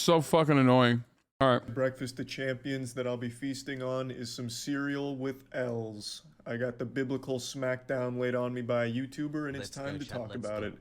So fucking annoying. All right. Breakfast of champions that I'll be feasting on is some cereal with L's. I got the biblical smackdown laid on me by a YouTuber, and it's time to talk about it.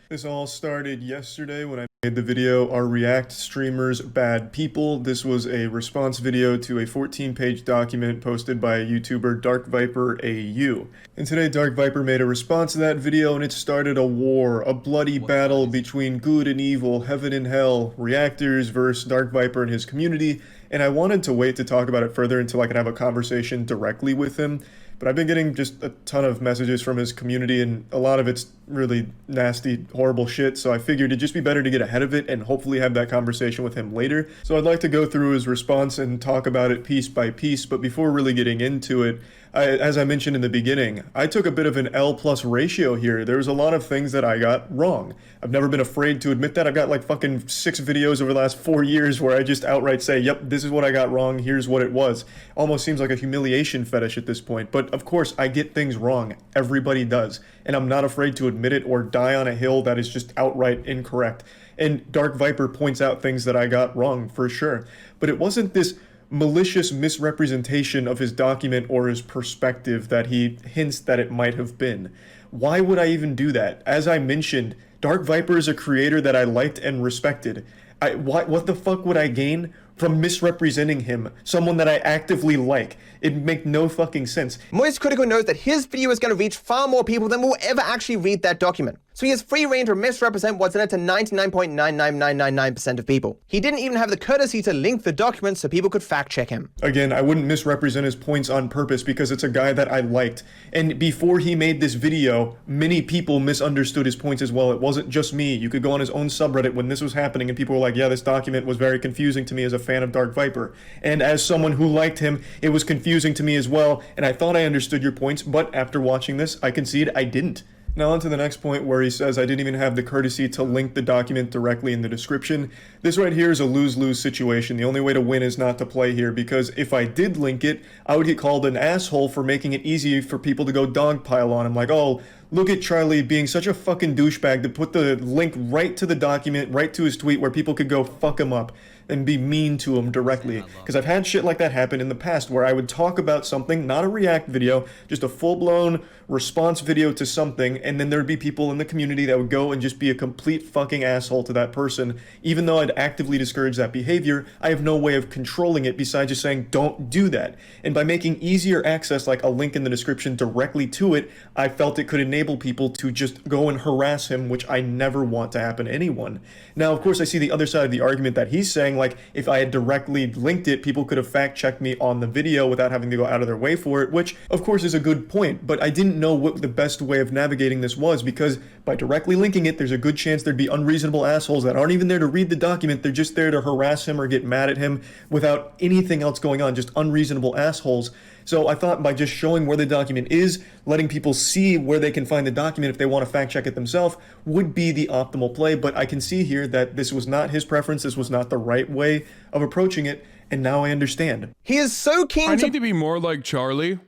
This all started yesterday when I made the video, Are React Streamers Bad People? This was a response video to a 14-page document posted by a YouTuber, DarkViperAU. And today Dark Viper made a response to that video, and it started a war, a bloody battle between good and evil, heaven and hell, reactors versus Dark Viper and his community, and I wanted to wait to talk about it further until I could have a conversation directly with him. But I've been getting just a ton of messages from his community, and a lot of it's really nasty, horrible shit, so I figured it'd just be better to get ahead of it and hopefully have that conversation with him later. So I'd like to go through his response and talk about it piece by piece, but before really getting into it, as I mentioned in the beginning, I took a bit of an L+ ratio here. There's a lot of things that I got wrong. I've never been afraid to admit that. I've got like fucking 6 videos over the last 4 years where I just outright say, yep, this is what I got wrong, here's what it was. Almost seems like a humiliation fetish at this point, but of course I get things wrong. Everybody does. And I'm not afraid to admit it or die on a hill that is just outright incorrect. And Dark Viper points out things that I got wrong for sure. But it wasn't this malicious misrepresentation of his document or his perspective that he hints that it might have been. Why would I even do that? As I mentioned, Dark Viper is a creator that I liked and respected. What the fuck would I gain from misrepresenting him, someone that I actively like? It'd make no fucking sense. Moistcritikal knows that his video is going to reach far more people than will ever actually read that document. So he has free reign to misrepresent what's in it to 99.99999% of people. He didn't even have the courtesy to link the document so people could fact check him. Again, I wouldn't misrepresent his points on purpose because it's a guy that I liked. And before he made this video, many people misunderstood his points as well. It wasn't just me. You could go on his own subreddit when this was happening and people were like, yeah, this document was very confusing to me as a fan of Dark Viper. And as someone who liked him, it was confusing to me as well, and I thought I understood your points, but after watching this, I concede I didn't. Now on to the next point where he says I didn't even have the courtesy to link the document directly in the description. This right here is a lose-lose situation. The only way to win is not to play here, because if I did link it, I would get called an asshole for making it easy for people to go dogpile on him, like, oh, look at Charlie being such a fucking douchebag to put the link right to the document, right to his tweet where people could go fuck him up and be mean to him directly. Because I've had shit like that happen in the past where I would talk about something, not a react video, just a full-blown response video to something, and then there'd be people in the community that would go and just be a complete fucking asshole to that person. Even though I'd actively discourage that behavior, I have no way of controlling it besides just saying, don't do that. And by making easier access, like a link in the description directly to it, I felt it could enable people to just go and harass him, which I never want to happen to anyone. Now, of course, I see the other side of the argument that he's saying, like, if I had directly linked it, people could have fact-checked me on the video without having to go out of their way for it, which, of course, is a good point, but I didn't know what the best way of navigating this was, because by directly linking it, there's a good chance there'd be unreasonable assholes that aren't even there to read the document, they're just there to harass him or get mad at him without anything else going on, just unreasonable assholes. So I thought by just showing where the document is, letting people see where they can find the document if they want to fact check it themselves, would be the optimal play, but I can see here that this was not his preference, this was not the right way of approaching it, and now I understand. He is so keen I need to be more like Charlie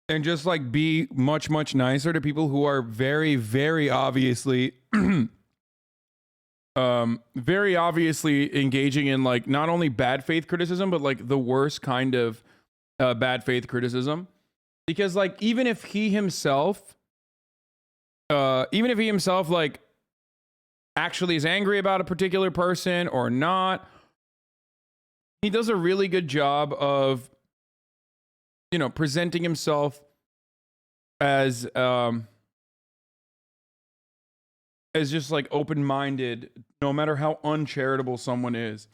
and just like be much, much nicer to people who are very, very obviously very obviously engaging in like not only bad faith criticism, but like the worst kind of bad faith criticism. Because like even if he himself like actually is angry about a particular person or not, he does a really good job of, you know, presenting himself as just like open-minded, no matter how uncharitable someone is.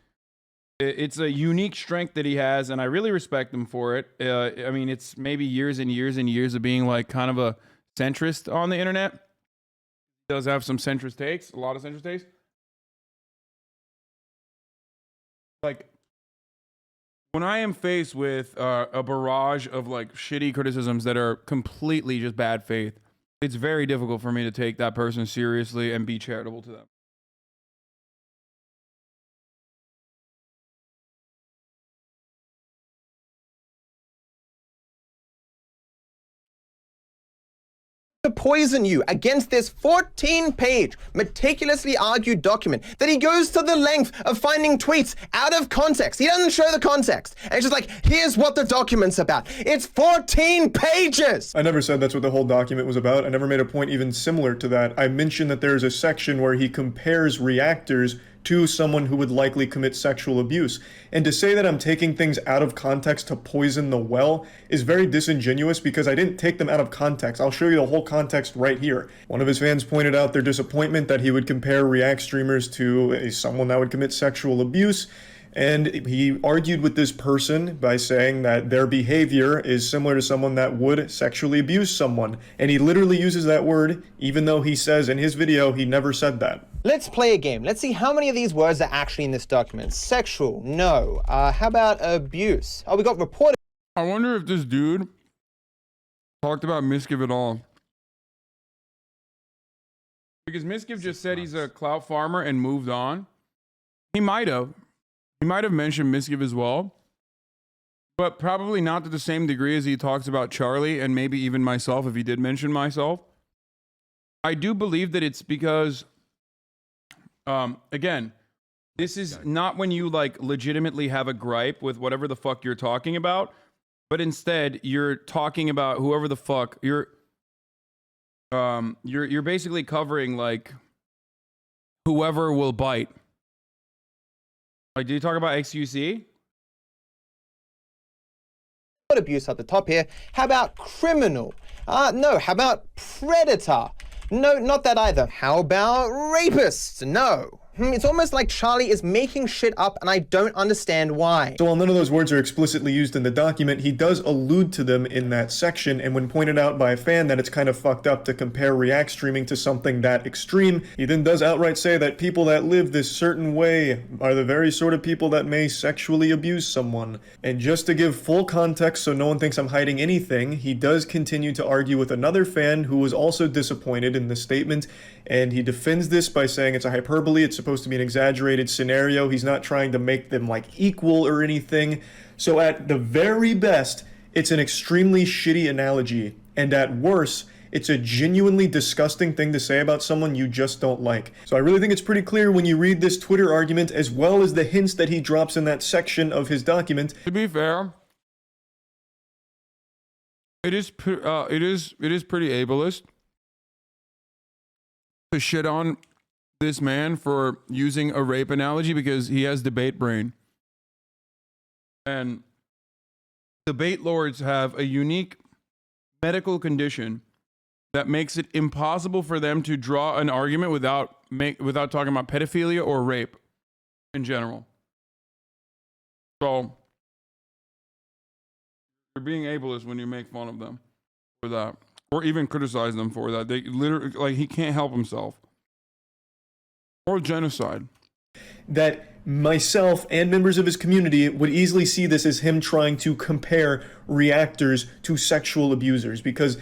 It's a unique strength that he has, and I really respect him for it. I mean, it's maybe years and years and years of being like kind of a centrist on the internet. He does have some centrist takes, a lot of centrist takes. Like, when I am faced with a barrage of like shitty criticisms that are completely just bad faith, it's very difficult for me to take that person seriously and be charitable to them. to poison you against this 14-page, meticulously argued document that he goes to the length of finding tweets out of context. He doesn't show the context. And it's just like, here's what the document's about. It's 14 pages! I never said that's what the whole document was about. I never made a point even similar to that. I mentioned that there's a section where he compares reactors to someone who would likely commit sexual abuse. And to say that I'm taking things out of context to poison the well is very disingenuous because I didn't take them out of context. I'll show you the whole context right here. One of his fans pointed out their disappointment that he would compare React streamers to someone that would commit sexual abuse. And he argued with this person by saying that their behavior is similar to someone that would sexually abuse someone. And he literally uses that word, even though he says in his video he never said that. Let's play a game. Let's see how many of these words are actually in this document. Sexual, no. How about abuse? Oh, we got reported. I wonder if this dude talked about Miskiv at all. Because Miskiv just said he's a clout farmer and moved on. He might have. He might have mentioned Miskiv as well, but probably not to the same degree as he talks about Charlie and maybe even myself if he did mention myself. I do believe that it's because, again, this is not when you like legitimately have a gripe with whatever the fuck you're talking about, but instead you're talking about whoever the fuck you're basically covering like whoever will bite. Like, did you talk about XQC? Abuse at the top here. How about criminal? No. How about predator? No, not that either. How about rapist? No. It's almost like Charlie is making shit up and I don't understand why. So while none of those words are explicitly used in the document, he does allude to them in that section, and when pointed out by a fan that it's kind of fucked up to compare React streaming to something that extreme, he then does outright say that people that live this certain way are the very sort of people that may sexually abuse someone. And just to give full context so no one thinks I'm hiding anything, he does continue to argue with another fan who was also disappointed in this statement, and he defends this by saying it's a hyperbole, it's supposed to be an exaggerated scenario, he's not trying to make them like equal or anything. So at the very best, it's an extremely shitty analogy, and at worst, it's a genuinely disgusting thing to say about someone you just don't like. So I really think it's pretty clear when you read this Twitter argument as well as the hints that he drops in that section of his document. To be fair, it is pretty ableist to shit on this man for using a rape analogy because he has debate brain. And debate lords have a unique medical condition that makes it impossible for them to draw an argument without talking about pedophilia or rape in general. So you're being ableist when you make fun of them for that, or even criticize them for that. They literally, like, he can't help himself. Or genocide. That myself and members of his community would easily see this as him trying to compare reactors to sexual abusers, because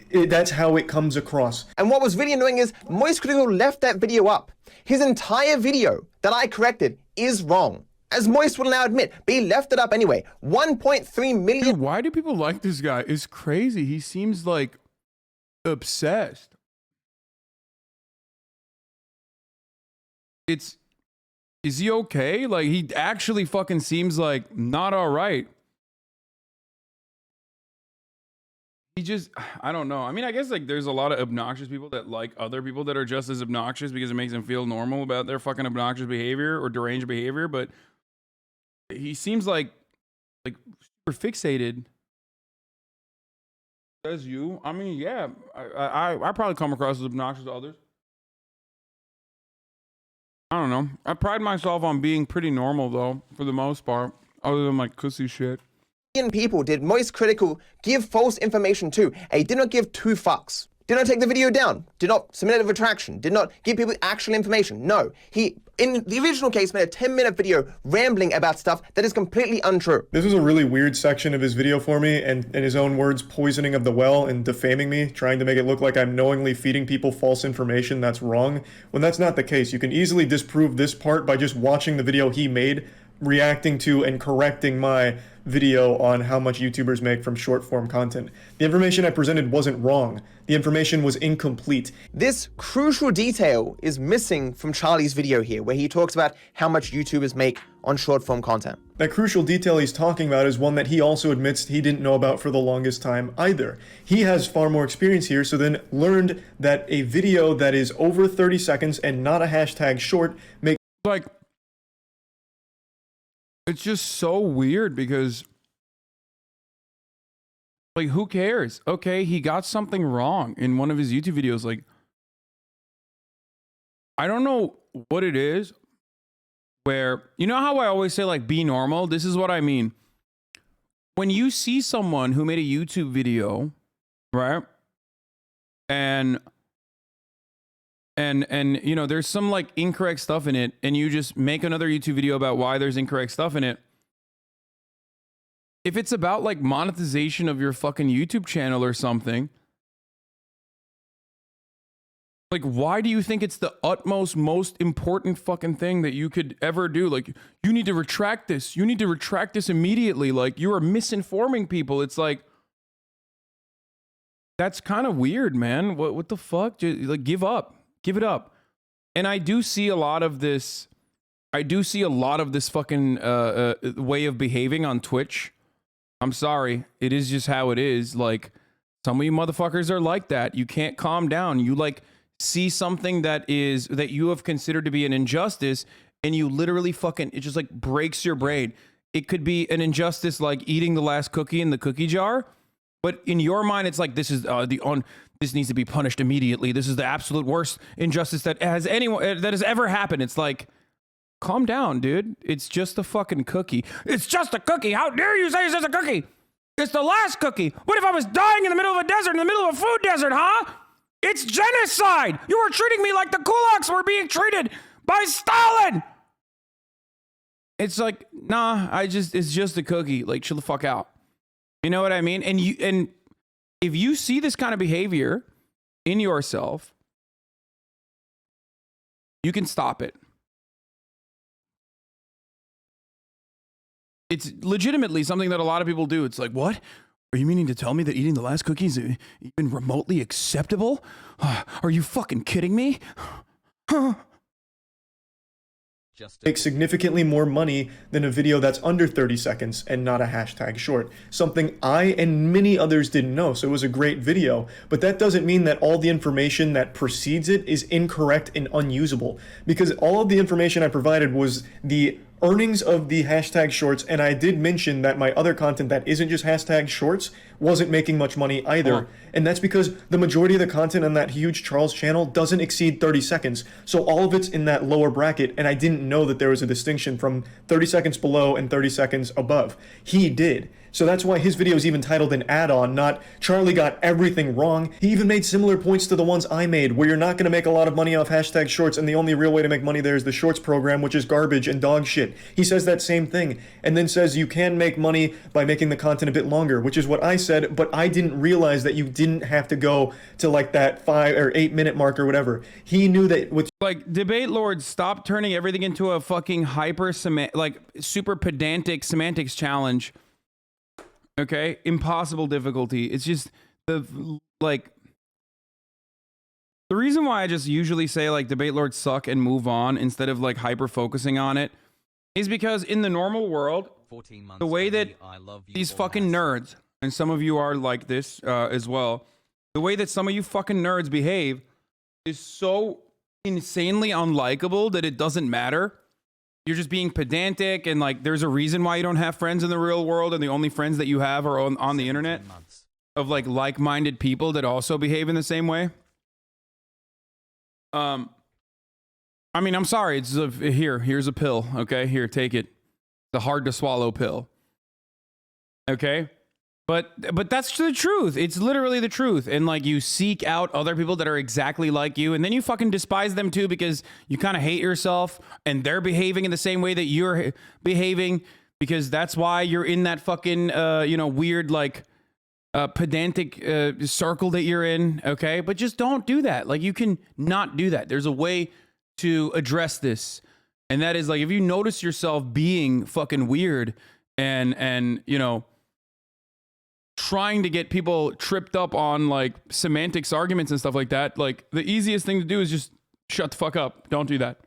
that's how it comes across. And what was really annoying is moistcritikal left that video up. His entire video that I corrected is wrong. As Moist will now admit, but he left it up anyway. 1.3 million. Dude, why do people like this guy? It's crazy. He seems like obsessed. Is he okay? Like, he actually fucking seems like not all right. He just, I don't know. I mean, I guess like there's a lot of obnoxious people that like other people that are just as obnoxious because it makes them feel normal about their fucking obnoxious behavior or deranged behavior. But he seems like super fixated. As you, I mean, yeah, I probably come across as obnoxious to others. I don't know. I pride myself on being pretty normal, though, for the most part, other than like cussy shit. People did moistcritikal give false information to, and he did not give two fucks. Did not take the video down. Did not submit a retraction. Did not give people actual information. No. He, in the original case, made a 10-minute video rambling about stuff that is completely untrue. This was a really weird section of his video for me, and in his own words, poisoning of the well and defaming me, trying to make it look like I'm knowingly feeding people false information that's wrong, when that's not the case. You can easily disprove this part by just watching the video he made reacting to and correcting my video on how much YouTubers make from short form content. The information I presented wasn't wrong. The information was incomplete. This crucial detail is missing from Charlie's video here, where he talks about how much YouTubers make on short form content. That crucial detail he's talking about is one that he also admits he didn't know about for the longest time either. He has far more experience here, so then learned that a video that is over 30 seconds and not a hashtag short makes Like, it's just so weird because, like, who cares? Okay, he got something wrong in one of his YouTube videos. Like, I don't know what it is where, you know how I always say, like, be normal? This is what I mean. When you see someone who made a YouTube video, right? And you know, there's some like incorrect stuff in it, and you just make another YouTube video about why there's incorrect stuff in it. If it's about like monetization of your fucking YouTube channel or something, like, why do you think it's the utmost, most important fucking thing that you could ever do? Like, you need to retract this. You need to retract this immediately. Like, you are misinforming people. It's like, that's kind of weird, man. What the fuck? Just, like, give up. Give it up. And I do see a lot of this. I do see a lot of this fucking way of behaving on Twitch. I'm sorry. It is just how it is. Like, some of you motherfuckers are like that. You can't calm down. You like see something that you have considered to be an injustice, and you literally fucking, it just like breaks your brain. It could be an injustice like eating the last cookie in the cookie jar, but in your mind, it's like, this is this needs to be punished immediately. This is the absolute worst injustice that has ever happened. It's like, calm down, dude. It's just a fucking cookie. It's just a cookie. How dare you say it's just a cookie? It's the last cookie. What if I was dying in the middle of a desert, in the middle of a food desert, huh? It's genocide. You were treating me like the kulaks were being treated by Stalin. It's like, nah, it's just a cookie. Like, chill the fuck out. You know what I mean? And if you see this kind of behavior in yourself, you can stop it. It's legitimately something that a lot of people do. It's like, what? Are you meaning to tell me that eating the last cookie is even remotely acceptable? Are you fucking kidding me? make significantly more money than a video that's under 30 seconds and not a hashtag short. Something I and many others didn't know, so it was a great video. But that doesn't mean that all the information that precedes it is incorrect and unusable, because all of the information I provided was the earnings of the hashtag shorts, and I did mention that my other content that isn't just hashtag shorts wasn't making much money either. And that's because the majority of the content on that huge Charles channel doesn't exceed 30 seconds. So all of it's in that lower bracket, and I didn't know that there was a distinction from 30 seconds below and 30 seconds above. He did. So that's why his video is even titled an add-on, not Charlie got everything wrong. He even made similar points to the ones I made, where you're not going to make a lot of money off hashtag shorts, and the only real way to make money there is the shorts program, which is garbage and dog shit. He says that same thing, and then says you can make money by making the content a bit longer, which is what I said, but I didn't realize that you didn't have to go to like that 5 or 8 minute mark or whatever. He knew that with like debate lords, stop turning everything into a fucking super pedantic semantics challenge. Okay, impossible difficulty. It's just the reason why I just usually say like debate lords suck and move on instead of like hyper focusing on it is because in the normal world, the way that these fucking nerds, and some of you are like this as well, the way that some of you fucking nerds behave is so insanely unlikable that it doesn't matter. You're just being pedantic, and like there's a reason why you don't have friends in the real world, and the only friends that you have are on the internet of like-minded people that also behave in the same way. I mean, I'm sorry. It's here's a pill. Okay, here, take it. The hard to swallow pill. Okay, but that's the truth. It's literally the truth. And like you seek out other people that are exactly like you, and then you fucking despise them too because you kind of hate yourself, and they're behaving in the same way that you're behaving, because that's why you're in that fucking weird like pedantic circle that you're in. Okay, but just don't do that. Like you can not do that. There's a way to address this. And that is like, if you notice yourself being fucking weird and you know, trying to get people tripped up on like semantics arguments and stuff like that, like the easiest thing to do is just shut the fuck up. Don't do that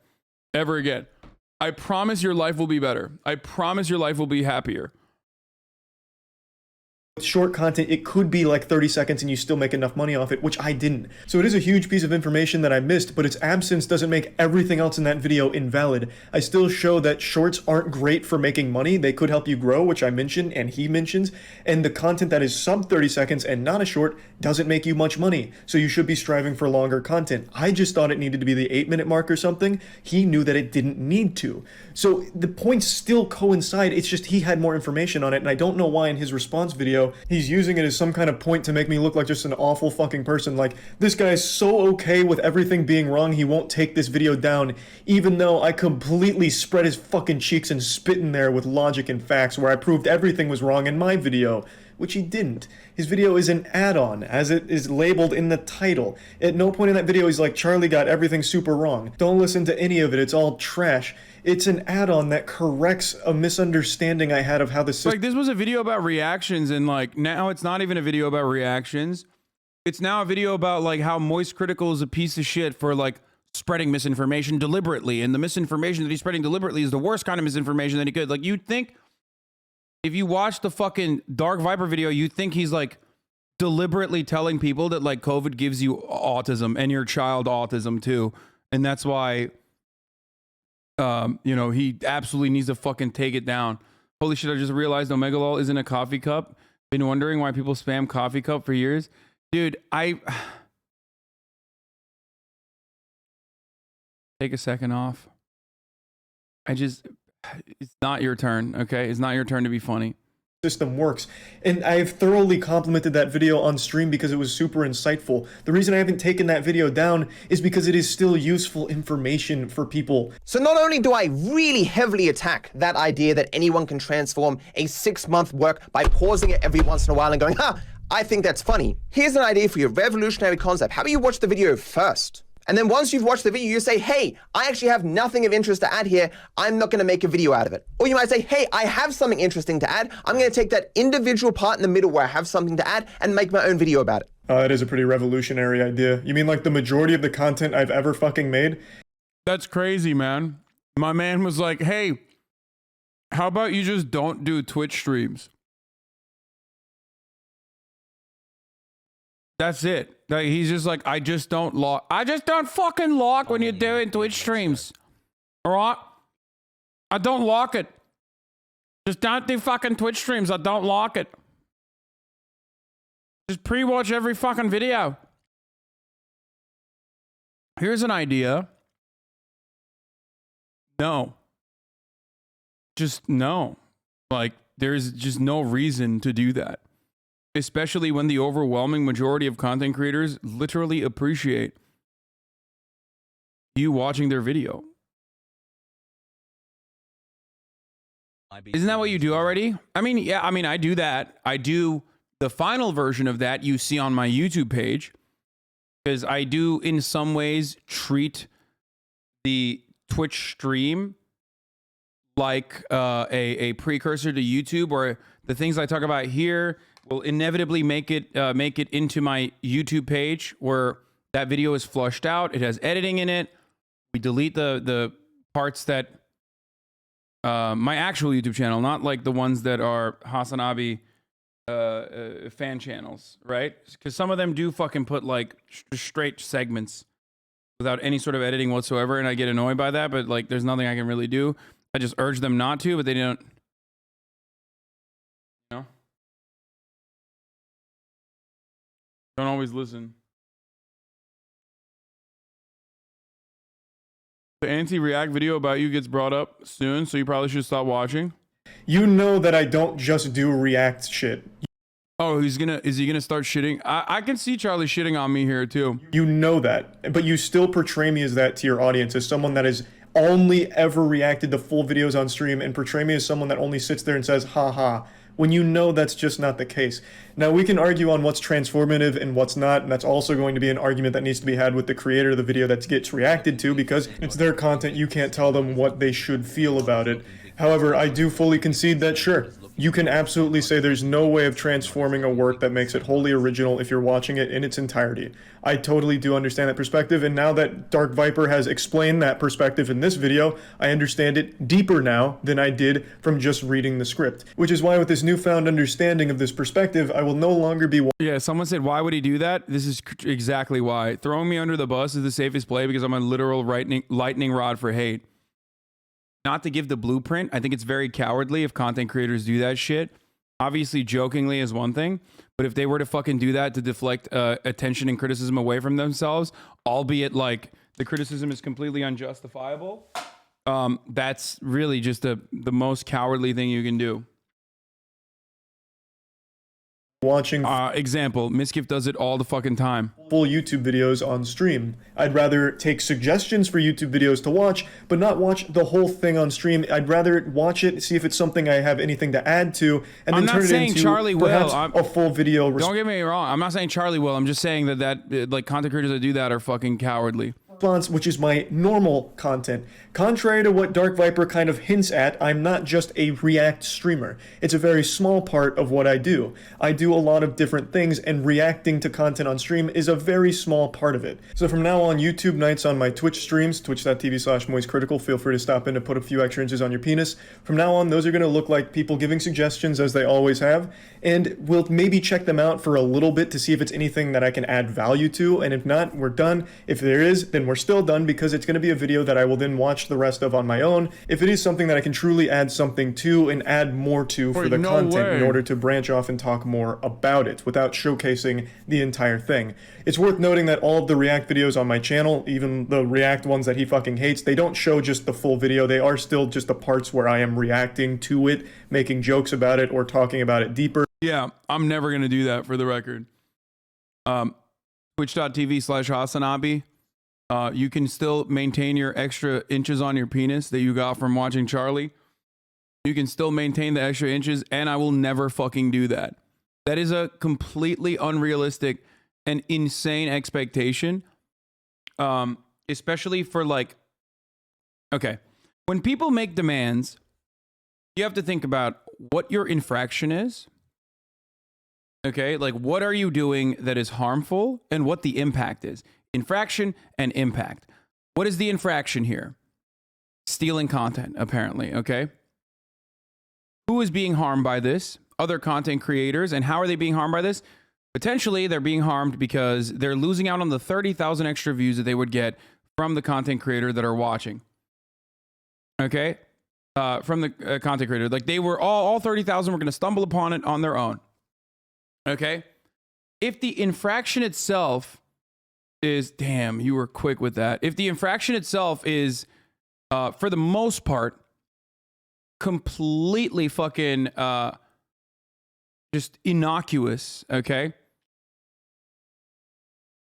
ever again. I promise your life will be better. I promise your life will be happier. Short content, it could be like 30 seconds and you still make enough money off it, which I didn't. So it is a huge piece of information that I missed, but its absence doesn't make everything else in that video invalid. I still show that shorts aren't great for making money. They could help you grow, which I mentioned and he mentions, and the content that is sub 30 seconds and not a short doesn't make you much money. So you should be striving for longer content. I just thought it needed to be the 8-minute mark or something. He knew that it didn't need to. So the points still coincide. It's just he had more information on it, and I don't know why in his response video he's using it as some kind of point to make me look like just an awful fucking person. Like, this guy's so okay with everything being wrong, he won't take this video down, even though I completely spread his fucking cheeks and spit in there with logic and facts where I proved everything was wrong in my video, which he didn't. His video is an add-on, as it is labeled in the title. At no point in that video he's like, Charlie got everything super wrong. Don't listen to any of it, it's all trash. It's an add-on that corrects a misunderstanding I had of how the system... Like, this was a video about reactions, and like now it's not even a video about reactions. It's now a video about like how moistcritikal is a piece of shit for like spreading misinformation deliberately, and the misinformation that he's spreading deliberately is the worst kind of misinformation that he could. Like, you'd think if you watch the fucking Dark Viper video, you'd think he's like deliberately telling people that like COVID gives you autism and your child autism too, and that's why you know, he absolutely needs to fucking take it down. Holy shit, I just realized Omegalol isn't a coffee cup. Been wondering why people spam coffee cup for years. Dude, take a second off. It's not your turn, okay? It's not your turn to be funny. System works, and I've thoroughly complimented that video on stream because it was super insightful. The reason I haven't taken that video down is because it is still useful information for people. So not only do I really heavily attack that idea that anyone can transform a 6-month work by pausing it every once in a while and going, I think that's funny. Here's an idea for your revolutionary concept. How about you watch the video first? And then once you've watched the video, you say, hey, I actually have nothing of interest to add here. I'm not going to make a video out of it. Or you might say, hey, I have something interesting to add. I'm going to take that individual part in the middle where I have something to add and make my own video about it. That is a pretty revolutionary idea. You mean like the majority of the content I've ever fucking made? That's crazy, man. My man was like, hey, how about you just don't do Twitch streams? That's it. Like, he's just like, I just don't fucking lock when you're doing Twitch streams. All right? I don't lock it. Just don't do fucking Twitch streams. I don't lock it. Just pre-watch every fucking video. Here's an idea. No. Just no. Like, there's just no reason to do that. Especially when the overwhelming majority of content creators literally appreciate you watching their video. Isn't that what you do already? I mean, yeah, I mean, I do that. I do the final version of that you see on my YouTube page, because I do in some ways treat the Twitch stream like a precursor to YouTube, or the things I talk about here will inevitably make it into my YouTube page, where that video is flushed out. It has editing in it. We delete the parts that my actual YouTube channel, not like the ones that are Hasanabi fan channels, right? Because some of them do fucking put like straight segments without any sort of editing whatsoever, and I get annoyed by that. But like, there's nothing I can really do. I just urge them not to, but they don't. You know? Don't always listen. The anti-react video about you gets brought up soon, so you probably should stop watching. You know that I don't just do react shit. Oh, is he gonna start shitting? I can see Charlie shitting on me here too. You know that, but you still portray me as that to your audience, as someone that has only ever reacted to full videos on stream, and portray me as someone that only sits there and says, ha ha, when you know that's just not the case. Now, we can argue on what's transformative and what's not, and that's also going to be an argument that needs to be had with the creator of the video that gets reacted to, because it's their content. You can't tell them what they should feel about it. However, I do fully concede that, sure, you can absolutely say there's no way of transforming a work that makes it wholly original if you're watching it in its entirety. I totally do understand that perspective, and now that Dark Viper has explained that perspective in this video, I understand it deeper now than I did from just reading the script. Which is why with this newfound understanding of this perspective, I will no longer be... Yeah, someone said, why would he do that? This is exactly why. Throwing me under the bus is the safest play because I'm a literal lightning rod for hate. Not to give the blueprint. I think it's very cowardly if content creators do that shit. Obviously, jokingly is one thing, but if they were to fucking do that to deflect attention and criticism away from themselves, albeit like the criticism is completely unjustifiable, that's really just the most cowardly thing you can do. Watching example, Miskiff does it all the fucking time. Full YouTube videos on stream. I'd rather take suggestions for YouTube videos to watch, but not watch the whole thing on stream. I'd rather watch it, see if it's something I have anything to add to, and then turn it into Charlie perhaps will. a full video. Don't get me wrong. I'm not saying Charlie will. I'm just saying that like content creators that do that are fucking cowardly. Which is my normal content. Contrary to what Dark Viper kind of hints at, I'm not just a React streamer. It's a very small part of what I do. I do a lot of different things, and reacting to content on stream is a very small part of it. So from now on, YouTube nights on my Twitch streams, twitch.tv/moistcritikal, feel free to stop in to put a few extra inches on your penis. From now on, those are going to look like people giving suggestions, as they always have, and we'll maybe check them out for a little bit to see if it's anything that I can add value to, and if not, we're done. If there is, then we're still done, because it's going to be a video that I will then watch the rest of on my own. If it is something that I can truly add something to and add more to for the content in order to branch off and talk more about it without showcasing the entire thing. It's worth noting that all of the React videos on my channel, even the React ones that he fucking hates, they don't show just the full video. They are still just the parts where I am reacting to it, making jokes about it, or talking about it deeper. Yeah, I'm never going to do that, for the record. Twitch.tv/Hasanabi. You can still maintain your extra inches on your penis that you got from watching Charlie. You can still maintain the extra inches, and I will never fucking do that. That is a completely unrealistic and insane expectation. Especially for like, okay, when people make demands, you have to think about what your infraction is. Okay, like what are you doing that is harmful and what the impact is. Infraction and impact. What is the infraction here? Stealing content, apparently, okay? Who is being harmed by this? Other content creators. And how are they being harmed by this? Potentially, they're being harmed because they're losing out on the 30,000 extra views that they would get from the content creator that are watching. Okay? From the content creator. Like, they were all 30,000 were going to stumble upon it on their own. Okay? If the infraction itself is, damn, you were quick with that. If the infraction itself is, for the most part, completely fucking just innocuous, okay?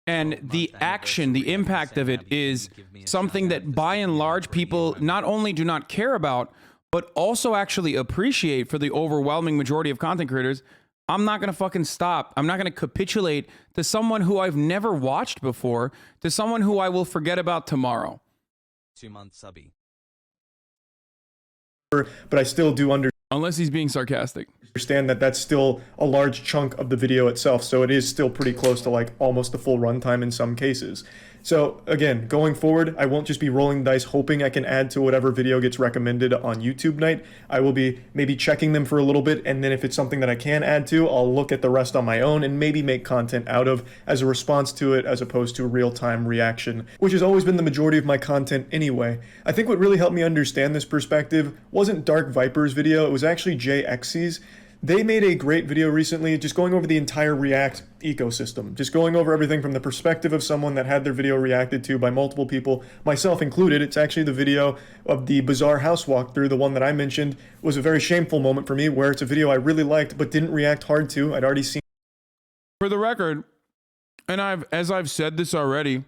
And the action, the impact of it is something that by and large people not only do not care about, but also actually appreciate for the overwhelming majority of content creators. I'm not going to fucking stop. I'm not going to capitulate to someone who I've never watched before, to someone who I will forget about tomorrow. 2-month subby. But I still do unless he's being sarcastic. Understand that that's still a large chunk of the video itself, so it is still pretty close to like almost the full runtime in some cases. So again, going forward, I won't just be rolling the dice hoping I can add to whatever video gets recommended on YouTube night. I will be maybe checking them for a little bit, and then if it's something that I can add to, I'll look at the rest on my own and maybe make content out of as a response to it, as opposed to real-time reaction, which has always been the majority of my content anyway. I think what really helped me understand this perspective wasn't Dark Viper's video, it was actually JXC's. They made a great video recently just going over the entire React ecosystem, just going over everything from the perspective of someone that had their video reacted to by multiple people, myself included. It's actually the video of the Bizarre House walkthrough, the one that I mentioned, was a very shameful moment for me, where it's a video I really liked but didn't react hard to. I'd already seen. For the record, and as I've said this already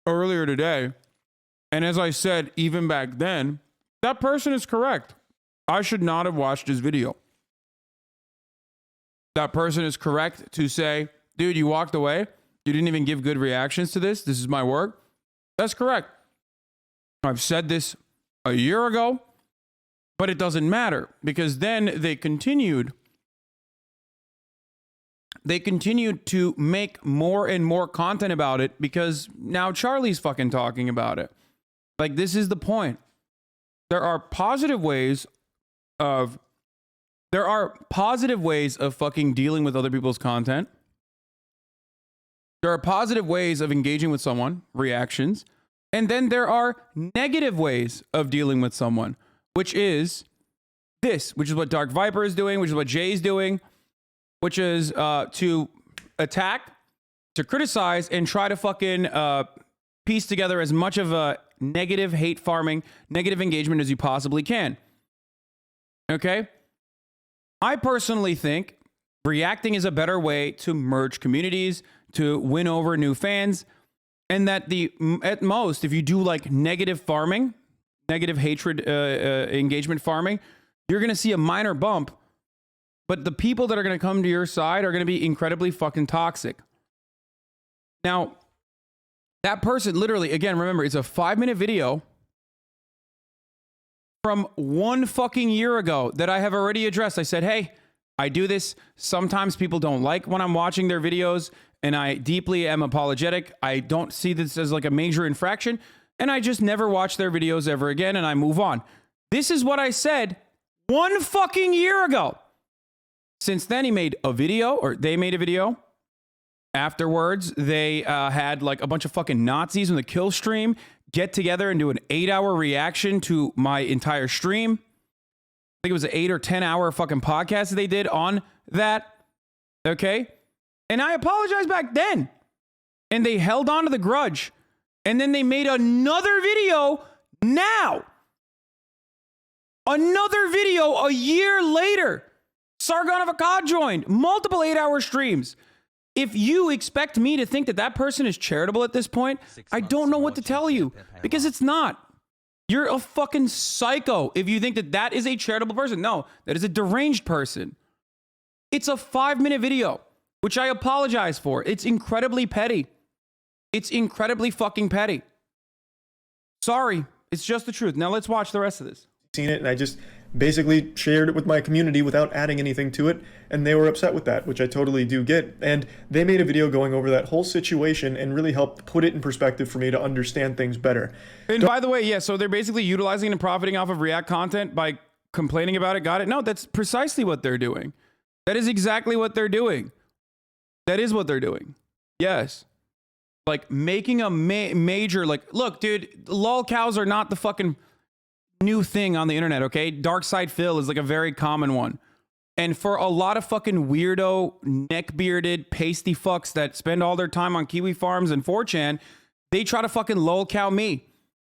earlier today, and as I said even back then, that person is correct. I should not have watched his video. that person is correct to say, dude, you walked away. You didn't even give good reactions to this. This is my work. That's correct. I've said this a year ago, but it doesn't matter because then they continued to make more and more content about it because now Charlie's fucking talking about it. Like, this is the point. There are positive ways of fucking dealing with other people's content. There are positive ways of engaging with someone, reactions. And then there are negative ways of dealing with someone, which is this, which is what Dark Viper is doing, which is what Jay's doing, which is to attack, to criticize, and try to fucking piece together as much of a negative hate farming, negative engagement as you possibly can. Okay? I personally think reacting is a better way to merge communities, to win over new fans, and that at most, if you do like negative farming, negative hatred engagement farming, you're going to see a minor bump, but the people that are going to come to your side are going to be incredibly fucking toxic. Now, that person literally, again, remember, it's a 5-minute video from 1 fucking year ago that I have already addressed. I said, hey, I do this. Sometimes people don't like when I'm watching their videos, and I deeply am apologetic. I don't see this as like a major infraction, and I just never watch their videos ever again, and I move on. This is what I said 1 fucking year ago. Since then, they made a video. Afterwards, they had like a bunch of fucking Nazis on the kill stream get together and do an 8-hour reaction to my entire stream. I think it was an 8 or 10 hour fucking podcast that they did on that. Okay. And I apologized back then. And they held on to the grudge. And then they made another video now. Another video a year later. Sargon of Akkad joined. Multiple 8-hour streams. If you expect me to think that that person is charitable at this point, I don't know what to tell you. Because it's not. You're a fucking psycho if you think that that is a charitable person. No, that is a deranged person. It's a 5-minute video, which I apologize for. It's incredibly petty. It's incredibly fucking petty. Sorry. It's just the truth. Now let's watch the rest of this. Seen it, and I just basically shared it with my community without adding anything to it, and they were upset with that, which I totally do get. And they made a video going over that whole situation and really helped put it in perspective for me to understand things better. And by the way, yeah, so they're basically utilizing and profiting off of React content by complaining about it. Got it? No, that's precisely what they're doing. That is exactly what they're doing. That is what they're doing. Yes. Like making a major, like, look, dude, lol cows are not the fucking new thing on the internet, okay? Dark Side Phil is like a very common one. And for a lot of fucking weirdo, neck-bearded, pasty fucks that spend all their time on Kiwi farms and 4chan, they try to fucking lol cow me.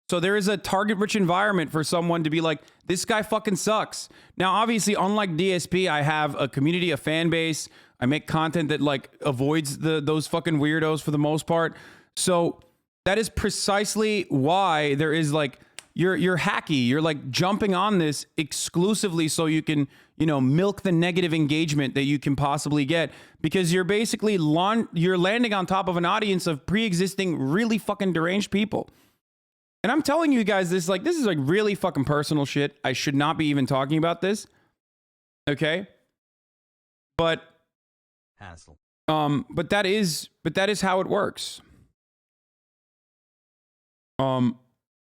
So there is a target-rich environment for someone to be like, this guy fucking sucks. Now, obviously, unlike DSP, I have a community, a fan base. I make content that like avoids those fucking weirdos for the most part. So that is precisely why there is like, you're hacky. You're like jumping on this exclusively so you can, you know, milk the negative engagement that you can possibly get, because you're basically you're landing on top of an audience of pre-existing really fucking deranged people. And I'm telling you guys this, like, this is like really fucking personal shit. I should not be even talking about this. Okay? But Hassle. but that is how it works.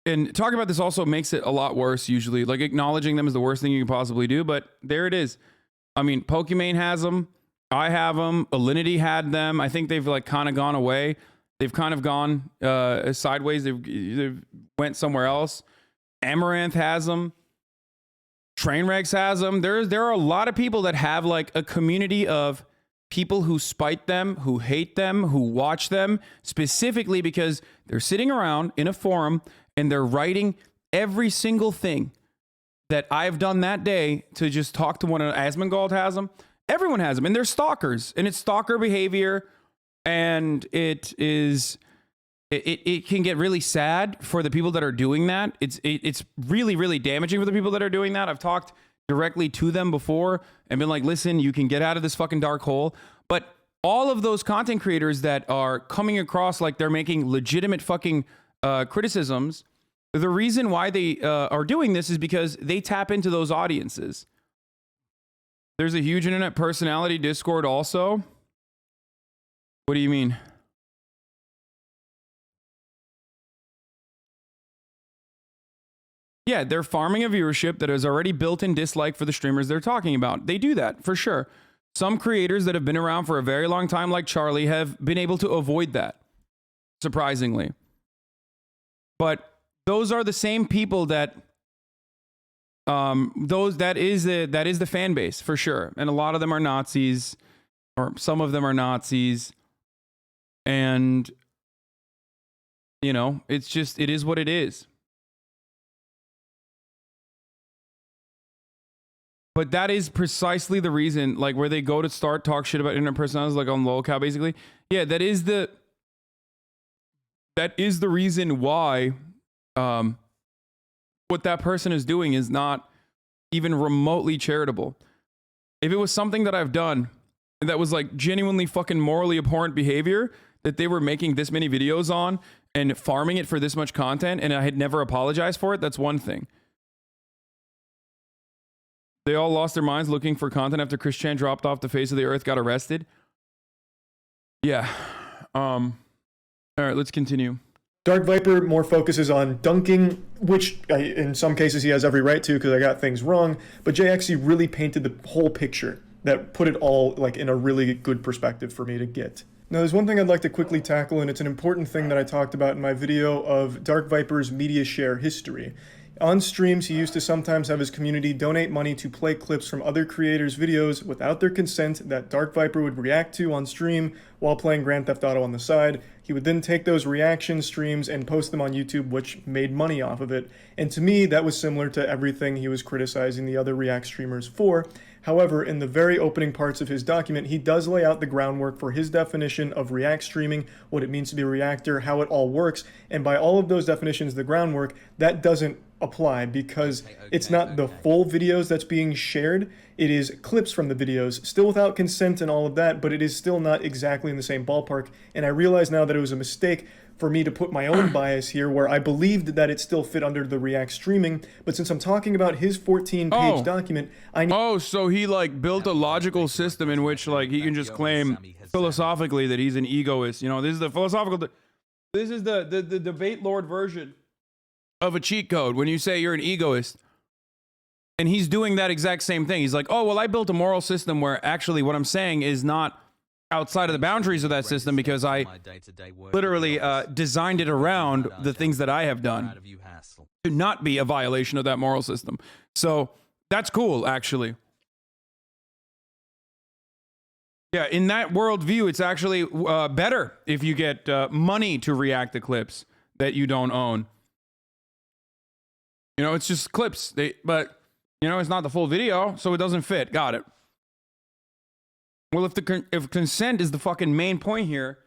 And talking about this also makes it a lot worse usually. Like acknowledging them is the worst thing you can possibly do, but there it is. I mean, Pokimane has them. I have them. Alinity had them. I think they've like kind of gone away. They've kind of gone sideways. They've went somewhere else. Amaranth has them. Trainwrecks has them. There are a lot of people that have like a community of people who spite them, who hate them, who watch them specifically because they're sitting around in a forum and they're writing every single thing that I've done that day to just talk to one of Asmongold has them. Everyone has them, and they're stalkers, and it's stalker behavior, and it can get really sad for the people that are doing that. It's really, really damaging for the people that are doing that. I've talked directly to them before and been like, listen, you can get out of this fucking dark hole. But all of those content creators that are coming across like they're making legitimate fucking criticisms, the reason why they are doing this is because they tap into those audiences. There's a huge internet personality Discord also. What do you mean? Yeah, they're farming a viewership that has already built in dislike for the streamers they're talking about. They do that, for sure. Some creators that have been around for a very long time, like Charlie, have been able to avoid that, surprisingly. But those are the same people that, that is the fan base, for sure. And a lot of them are Nazis, or some of them are Nazis. And, you know, it's just, it is what it is. But that is precisely the reason, like, where they go to start talk shit about internet personalities, like on lolcow, basically. Yeah, that is the reason why what that person is doing is not even remotely charitable. If it was something that I've done that was like genuinely fucking morally abhorrent behavior that they were making this many videos on and farming it for this much content, and I had never apologized for it, that's one thing. They all lost their minds looking for content after Chris Chan dropped off the face of the earth, got arrested. Yeah. All right, let's continue. Dark Viper more focuses on dunking, which in some cases he has every right to because I got things wrong, but JXC really painted the whole picture that put it all like in a really good perspective for me to get. Now there's one thing I'd like to quickly tackle, and it's an important thing that I talked about in my video of Dark Viper's media share history. On streams, he used to sometimes have his community donate money to play clips from other creators' videos without their consent that Dark Viper would react to on stream while playing Grand Theft Auto on the side. He would then take those reaction streams and post them on YouTube, which made money off of it. And to me, that was similar to everything he was criticizing the other React streamers for. However, in the very opening parts of his document, he does lay out the groundwork for his definition of React streaming, what it means to be a reactor, how it all works, and by all of those definitions, the groundwork, that doesn't apply because it's not the full videos that's being shared, it is clips from the videos, still without consent and all of that, but it is still not exactly in the same ballpark, and I realize now that it was a mistake for me to put my own bias here where I believed that it still fit under the React streaming, but since I'm talking about his 14-page document, I need— Oh, so he like built a logical system in which like he can just claim philosophically that he's an egoist. You know, this is the philosophical, this is the debate lord version of a cheat code when you say you're an egoist. And he's doing that exact same thing. He's like, oh, well, I built a moral system where actually what I'm saying is not outside of the boundaries of that system because I literally designed it around the things that I have done to not be a violation of that moral system. So that's cool, actually. Yeah, in that worldview, it's actually better if you get money to react to clips that you don't own. You know, it's just clips. But, you know, it's not the full video, so it doesn't fit. Got it. Well, if consent is the fucking main point here,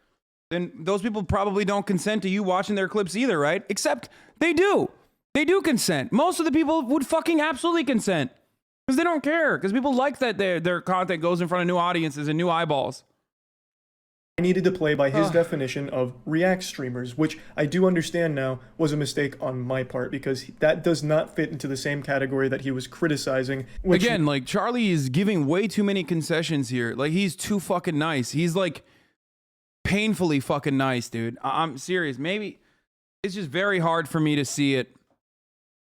then those people probably don't consent to you watching their clips either, right? Except they do. They do consent. Most of the people would fucking absolutely consent because they don't care, because people like that their content goes in front of new audiences and new eyeballs. I needed to play by his definition of React streamers, which I do understand now was a mistake on my part because that does not fit into the same category that he was criticizing. Which again, like Charlie is giving way too many concessions here. Like he's too fucking nice. He's like painfully fucking nice, dude. I'm serious. Maybe it's just very hard for me to see it.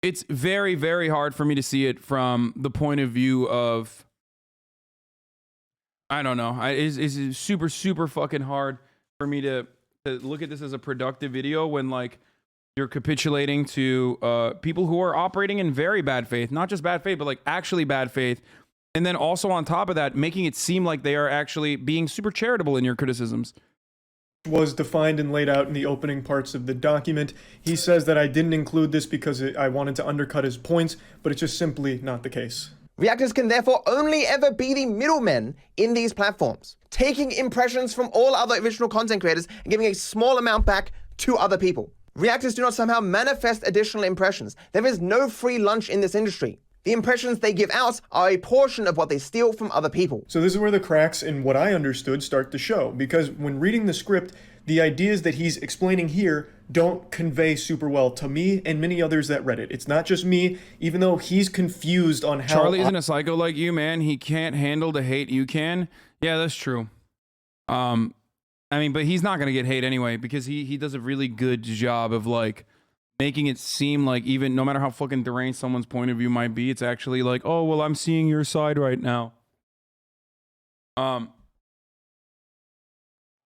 It's very, very hard for me to see it from the point of view of, I don't know. It's super, super fucking hard for me to look at this as a productive video when like you're capitulating to people who are operating in very bad faith, not just bad faith, but like actually bad faith. And then also on top of that, making it seem like they are actually being super charitable in your criticisms. Was defined and laid out in the opening parts of the document. He says that I didn't include this because I wanted to undercut his points, but it's just simply not the case. Reactors can therefore only ever be the middlemen in these platforms, taking impressions from all other original content creators and giving a small amount back to other people. Reactors do not somehow manifest additional impressions. There is no free lunch in this industry. The impressions they give out are a portion of what they steal from other people. So this is where the cracks in what I understood start to show, because when reading the script, the ideas that he's explaining here don't convey super well to me and many others that read it. It's not just me, even though he's confused on how... Charlie isn't a psycho like you, man. He can't handle the hate you can. Yeah, that's true. I mean, but he's not going to get hate anyway, because he does a really good job of, like, making it seem like even no matter how fucking deranged someone's point of view might be, it's actually like, oh, well, I'm seeing your side right now.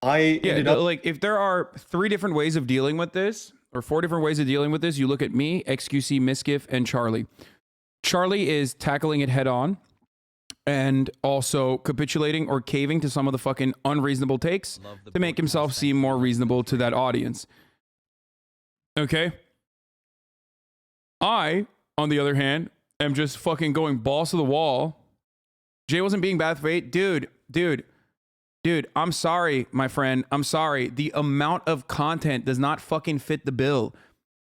Like, if there are 3 different ways of dealing with this, or 4 different ways of dealing with this, you look at me, XQC, Misgif, and Charlie. Charlie is tackling it head on and also capitulating or caving to some of the fucking unreasonable takes to make himself seem more reasonable to that audience. Okay? I, on the other hand, am just fucking going balls to the wall. Jay wasn't being bad faith. Dude, I'm sorry, my friend. I'm sorry. The amount of content does not fucking fit the bill.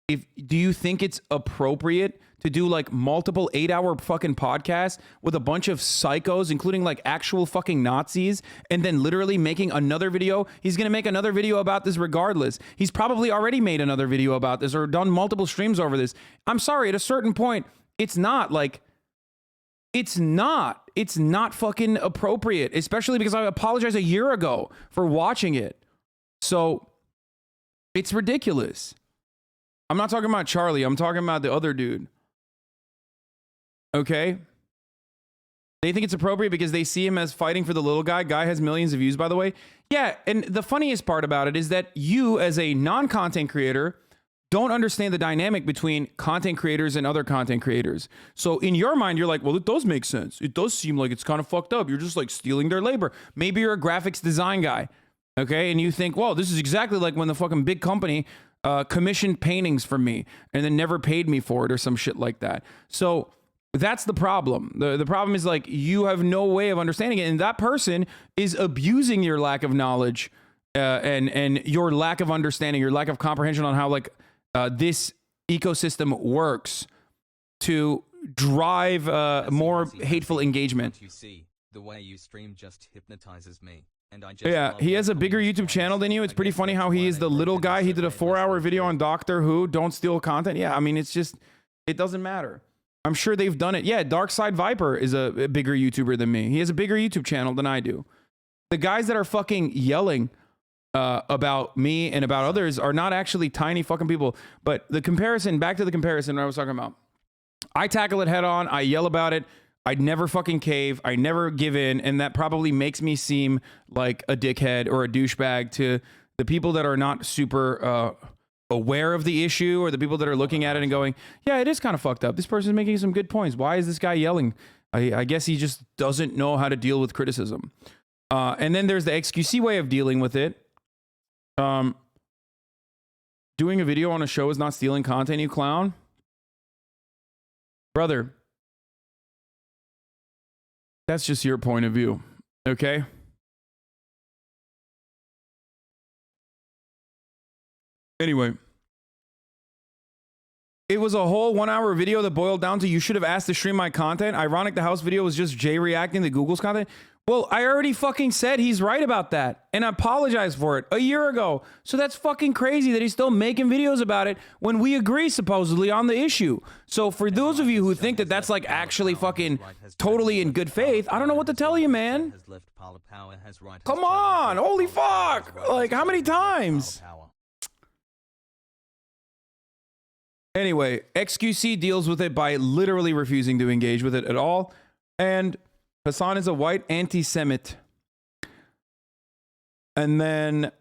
Do you think it's appropriate to do like multiple 8-hour fucking podcasts with a bunch of psychos, including like actual fucking Nazis, and then literally making another video? He's going to make another video about this regardless. He's probably already made another video about this or done multiple streams over this. I'm sorry, at a certain point, it's not fucking appropriate, especially because I apologized a year ago for watching it. So it's ridiculous. I'm not talking about Charlie. I'm talking about the other dude. Okay? They think it's appropriate because they see him as fighting for the little guy. Guy has millions of views, by the way. Yeah, and the funniest part about it is that you, as a non-content creator, don't understand the dynamic between content creators and other content creators. So in your mind, you're like, well, it does make sense. It does seem like it's kind of fucked up. You're just like stealing their labor. Maybe you're a graphics design guy, okay? And you think, well, this is exactly like when the fucking big company commissioned paintings from me and then never paid me for it or some shit like that. So that's the problem. The problem is like you have no way of understanding it, and that person is abusing your lack of knowledge and your lack of understanding, your lack of comprehension on how like this ecosystem works to drive more hateful engagement. You see, the way you stream just hypnotizes me. And I just yeah, he has a bigger YouTube channel than you. It's pretty funny how he is the little guy. He did a 4-hour video on Doctor Who. Don't steal content. Yeah, I mean, it's just, it doesn't matter. I'm sure they've done it. Yeah, DarkViperAU is a bigger YouTuber than me. He has a bigger YouTube channel than I do. The guys that are fucking yelling about me and about others are not actually tiny fucking people. But the comparison, back to the comparison I was talking about. I tackle it head on. I yell about it. I never fucking cave. I never give in. And that probably makes me seem like a dickhead or a douchebag to the people that are not super aware of the issue, or the people that are looking at it and going, yeah, it is kind of fucked up. This person's making some good points. Why is this guy yelling? I guess he just doesn't know how to deal with criticism. And then there's the XQC way of dealing with it. Doing a video on a show is not stealing content, you clown. Brother, that's just your point of view, okay? Anyway, it was a whole 1-hour video that boiled down to you should have asked to stream my content. Ironic the house video was just Jay reacting to Google's content. Well, I already fucking said he's right about that, and I apologized for it a year ago. So that's fucking crazy that he's still making videos about it when we agree supposedly on the issue. So for those of you who think that that's like actually fucking totally in good faith, I don't know what to tell you, man. Come on, holy fuck. Like, how many times? Anyway, XQC deals with it by literally refusing to engage with it at all. And Hasan is a white anti-Semite. And then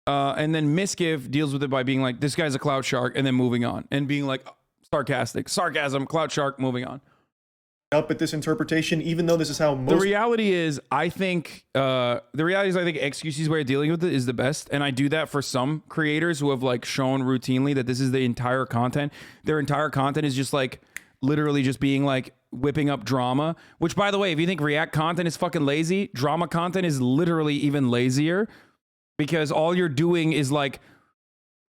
Misgive deals with it by being like, this guy's a clout shark, and then moving on. And being like, sarcasm, clout shark, moving on. Up at this interpretation, even though this is how most... The reality is, I think XQC's way of dealing with it is the best. And I do that for some creators who have like shown routinely that this is the entire content. Their entire content is just like, literally just being like, whipping up drama, which by the way, if you think React content is fucking lazy, drama content is literally even lazier, because all you're doing is like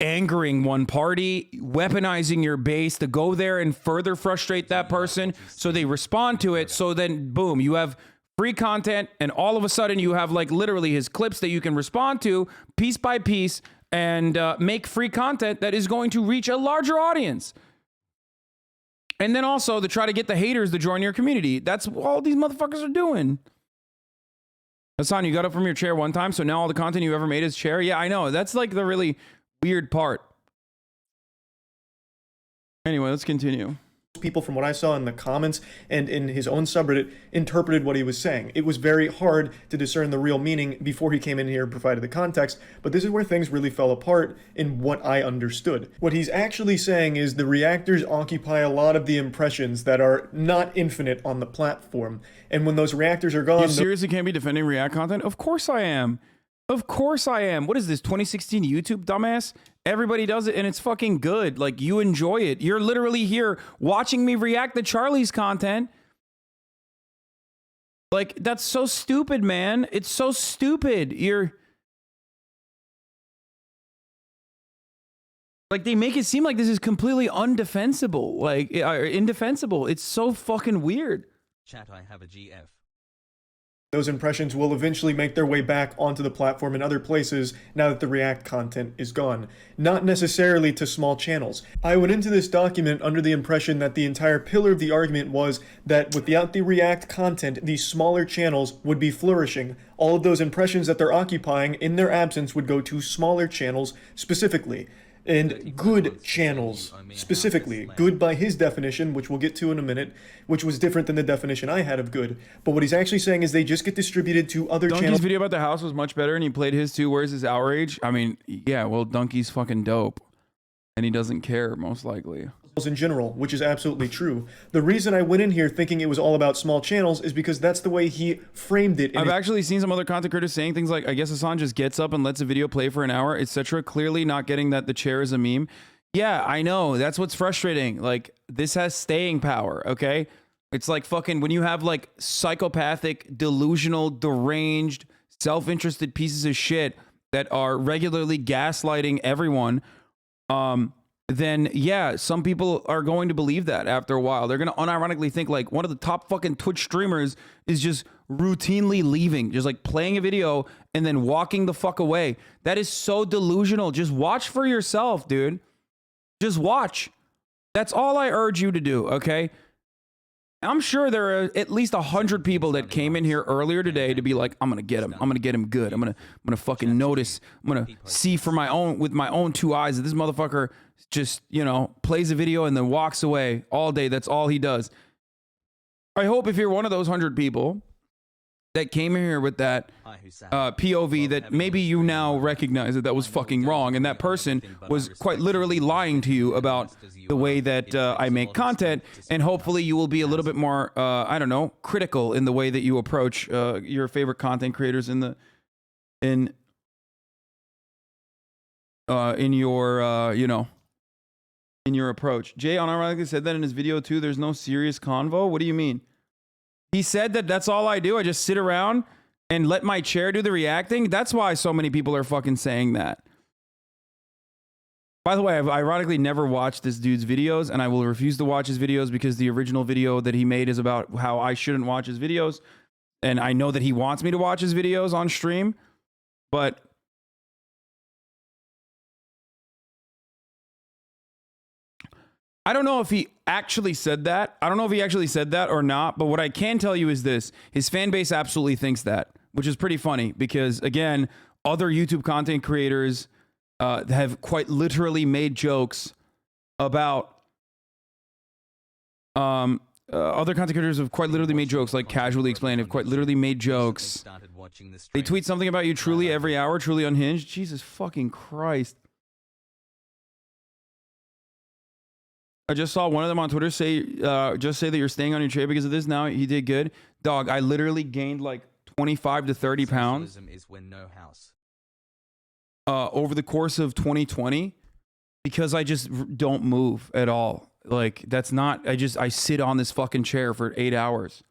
angering one party, weaponizing your base to go there and further frustrate that person so they respond to it. So then, boom, you have free content, and all of a sudden you have like literally his clips that you can respond to piece by piece and make free content that is going to reach a larger audience. And then also to try to get the haters to join your community. That's what all these motherfuckers are doing. Hasan, you got up from your chair one time, so now all the content you ever made is chair? Yeah, I know. That's like the really weird part. Anyway, let's continue. People, from what I saw in the comments and in his own subreddit, interpreted what he was saying. It was very hard to discern the real meaning before he came in here and provided the context, but this is where things really fell apart in what I understood. What he's actually saying is the reactors occupy a lot of the impressions that are not infinite on the platform, and when those reactors are gone... You seriously can't be defending React content? Of course I am. Of course I am. What is this, 2016 YouTube, dumbass? Everybody does it and it's fucking good. Like, you enjoy it. You're literally here watching me react to Charlie's content. Like, that's so stupid, man. It's so stupid. You're... Like, they make it seem like this is completely undefensible. Like, indefensible. It's so fucking weird. Chat, I have a GF. Those impressions will eventually make their way back onto the platform in other places now that the React content is gone. Not necessarily to small channels. I went into this document under the impression that the entire pillar of the argument was that without the React content, these smaller channels would be flourishing. All of those impressions that they're occupying in their absence would go to smaller channels specifically. And good channels, specifically. Good by his definition, which we'll get to in a minute, which was different than the definition I had of good. But what he's actually saying is they just get distributed to other channels. Donkey's video about the house was much better, and he played his too. Where's his outrage? I mean, yeah, well, Donkey's fucking dope. And he doesn't care, most likely. In general, which is absolutely true. The reason I went in here thinking it was all about small channels is because that's the way he framed it. I've actually seen some other content creators saying things like, I guess Hasan just gets up and lets a video play for an hour, etc. Clearly not getting that the chair is a meme. Yeah, I know. That's what's frustrating. Like, this has staying power, okay? It's like fucking when you have like psychopathic, delusional, deranged, self-interested pieces of shit that are regularly gaslighting everyone, then yeah, some people are going to believe that after a while. They're going to unironically think like one of the top fucking Twitch streamers is just routinely leaving, just like playing a video and then walking the fuck away. That is so delusional. Just watch for yourself, dude. Just watch. That's all I urge you to do, okay? I'm sure there are at least 100 people that came in here earlier today to be like, I'm gonna get him. I'm gonna get him good. I'm gonna fucking notice. I'm gonna see for my own, with my own two eyes, that this motherfucker just, you know, plays a video and then walks away all day. That's all he does. I hope if you're one of those 100 people that came in here with that POV, that maybe you now recognize that that was fucking wrong, and that person was quite literally lying to you about the way that I make content, and hopefully you will be a little bit more, I don't know, critical in the way that you approach your favorite content creators in your you know, in your approach. Jay unironically said that in his video too. There's no serious convo. What do you mean? He said that that's all I do. I just sit around and let my chair do the reacting. That's why so many people are fucking saying that. By the way, I've ironically never watched this dude's videos, and I will refuse to watch his videos because the original video that he made is about how I shouldn't watch his videos. And I know that he wants me to watch his videos on stream, but I don't know if he actually said that. I don't know if he actually said that or not, but what I can tell you is this. His fan base absolutely thinks that, which is pretty funny because, again, other YouTube content creators have quite literally made jokes about... other content creators have quite literally made jokes, like Casually Explained, have quite literally made jokes. They tweet something about you truly every hour, truly unhinged. Jesus fucking Christ. I just saw one of them on Twitter say, just say that you're staying on your chair because of this. Now he did good. Dog, I literally gained like 25 to 30 pounds over the course of 2020 because I just don't move at all. Like, that's not, I sit on this fucking chair for 8 hours.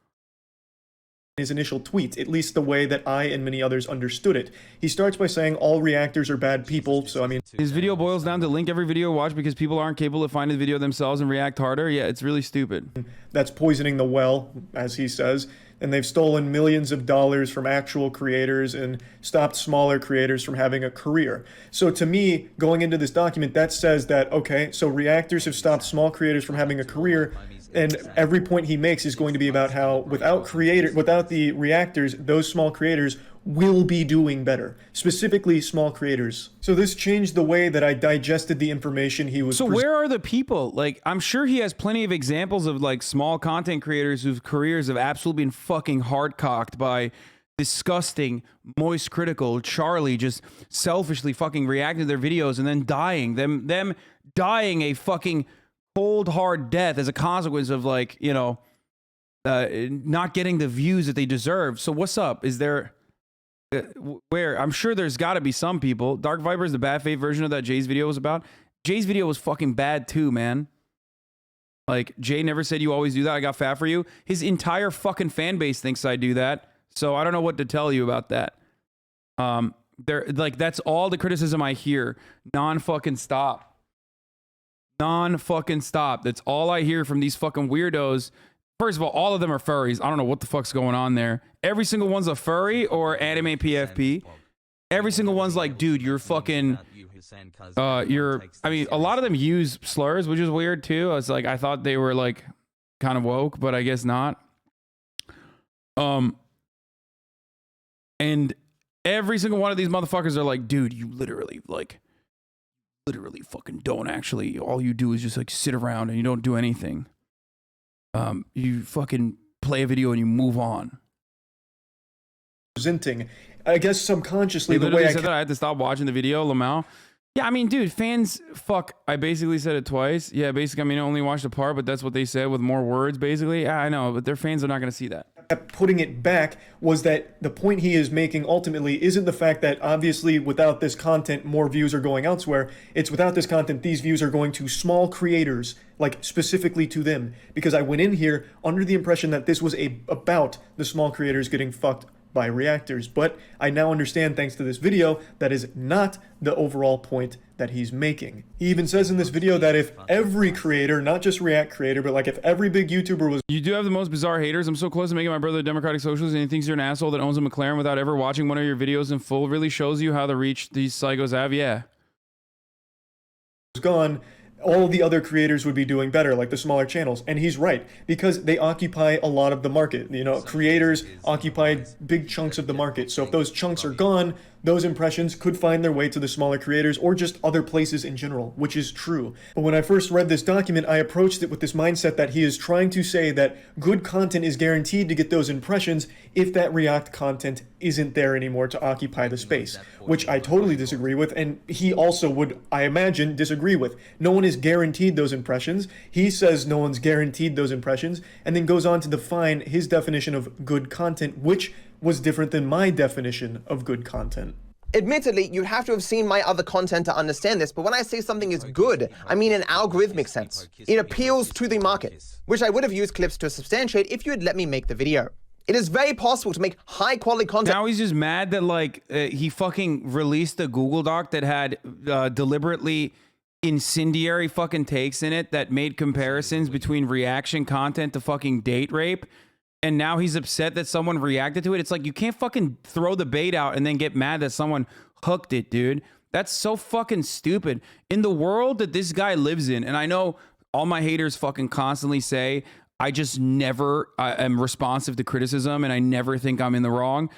his initial tweet, at least the way that I and many others understood it. He starts by saying all reactors are bad people, so I mean... His video boils down to link every video watch because people aren't capable of finding the video themselves and react harder. Yeah, it's really stupid. That's poisoning the well, as he says, and they've stolen millions of dollars from actual creators and stopped smaller creators from having a career. So to me, going into this document, that says that, okay, so reactors have stopped small creators from having a career, and every point he makes is going to be about how without the reactors, those small creators will be doing better, specifically small creators. So this changed the way that I digested the information he was. So where are the people? Like, I'm sure he has plenty of examples of like small content creators whose careers have absolutely been fucking hardcocked by disgusting, moistcritikal Charlie just selfishly fucking reacting to their videos and then dying. Them dying a fucking cold hard death as a consequence of, like, you know, not getting the views that they deserve. So what's up? Is there where I'm sure there's got to be some people. Dark Viper is the bad faith version of that Jay's video was about. Jay's video was fucking bad too, man. Like, Jay never said you always do that. I got fat for you. His entire fucking fan base thinks I do that. So I don't know what to tell you about that. That's all the criticism I hear. Non-fucking stop. Non-fucking stop. That's all I hear from these fucking weirdos. First of all of them are furries. I don't know what the fuck's going on there. Every single one's a furry or anime PFP. Every single one's like, dude, you're fucking, I mean, a lot of them use slurs, which is weird too. It's like, I thought they were like kind of woke, but I guess not. And every single one of these motherfuckers are like, dude, you literally fucking don't actually, all you do is just like sit around and you don't do anything. You fucking play a video and you move on. Presenting, I guess subconsciously, They the way I said that I had to stop watching the video, Lamau. Yeah, I mean, dude, fans, fuck, I basically said it twice. Yeah, basically, I mean, I only watched a part, but that's what they said with more words, basically. Yeah, I know, but their fans are not going to see that. putting it back was that the point he is making ultimately isn't the fact that obviously without this content more views are going elsewhere. It's without this content these views are going to small creators, like specifically to them, because I went in here under the impression that this was about the small creators getting fucked by reactors, but I now understand thanks to this video that is not the overall point that he's making. He even says in this video that if every creator, not just React creator, but like if every big YouTuber was... You do have the most bizarre haters. I'm so close to making my brother a Democratic Socialist and he thinks you're an asshole that owns a McLaren without ever watching one of your videos in full. Really shows you how the reach these psychos have. Yeah. Gone, all the other creators would be doing better, like the smaller channels. And he's right, because they occupy a lot of the market. You know, creators occupy big chunks of the market. So if those chunks are gone, those impressions could find their way to the smaller creators or just other places in general, which is true. But when I first read this document, I approached it with this mindset that he is trying to say that good content is guaranteed to get those impressions if that React content isn't there anymore to occupy the space, which I totally disagree with, and he also would, I imagine, disagree with. No one is guaranteed those impressions. He says no one's guaranteed those impressions, and then goes on to define his definition of good content, which was different than my definition of good content. Admittedly, you'd have to have seen my other content to understand this, but when I say something is good, I mean in algorithmic sense. It appeals to the market, which I would have used clips to substantiate if you had let me make the video. It is very possible to make high quality content. Now he's just mad that like he fucking released a Google Doc that had deliberately incendiary fucking takes in it that made comparisons between reaction content to fucking date rape. And now he's upset that someone reacted to it. It's like, you can't fucking throw the bait out and then get mad that someone hooked it, dude. That's so fucking stupid. In the world that this guy lives in, and I know all my haters fucking constantly say, I just never am responsive to criticism and I never think I'm in the wrong.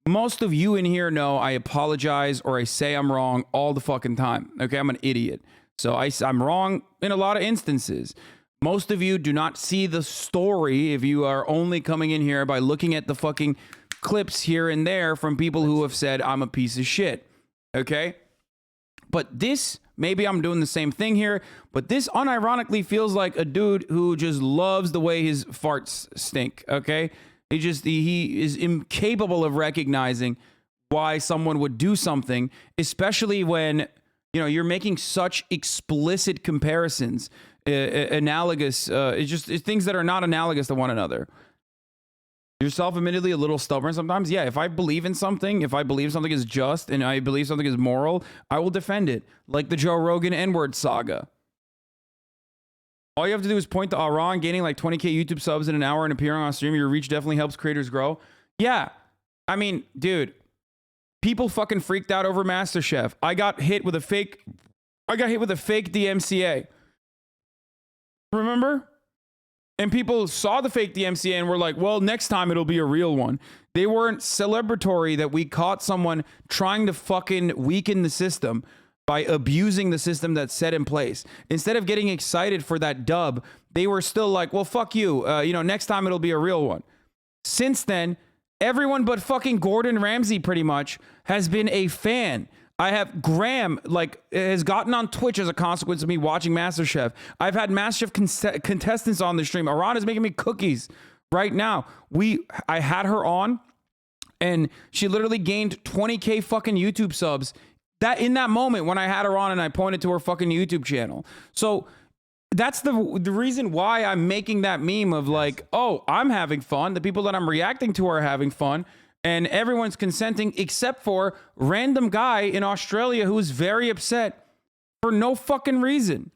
Most of you in here know I apologize or I say I'm wrong all the fucking time. Okay, I'm an idiot. So I'm wrong in a lot of instances. Most of you do not see the story if you are only coming in here by looking at the fucking clips here and there from people who have said I'm a piece of shit. Okay? But this, maybe I'm doing the same thing here, but this unironically feels like a dude who just loves the way his farts stink. Okay? He is incapable of recognizing why someone would do something, especially when, you know, you're making such explicit comparisons. Analogous, it's things that are not analogous to one another. You're self-admittedly a little stubborn sometimes. Yeah, if I believe in something, if I believe something is just and I believe something is moral, I will defend it. Like the Joe Rogan N-word saga. All you have to do is point to Aran gaining like 20k YouTube subs in an hour and appearing on stream. Your reach definitely helps creators grow. Yeah. I mean, dude, people fucking freaked out over MasterChef. I got hit with a fake DMCA. Remember? And people saw the fake DMCA and were like, well, next time it'll be a real one. They weren't celebratory that we caught someone trying to fucking weaken the system by abusing the system that's set in place. Instead of getting excited for that dub, they were still like, well, fuck you. Next time it'll be a real one. Since then, everyone but fucking Gordon Ramsay pretty much has been a fan. I have Graham has gotten on Twitch as a consequence of me watching MasterChef. I've had MasterChef contestants on the stream. Aran is making me cookies right now. I had her on and she literally gained 20k fucking YouTube subs that in that moment when I had her on and I pointed to her fucking YouTube channel. So that's the reason why I'm making that meme of like, oh, I'm having fun. The people that I'm reacting to are having fun. And everyone's consenting except for random guy in Australia who is very upset for no fucking reason.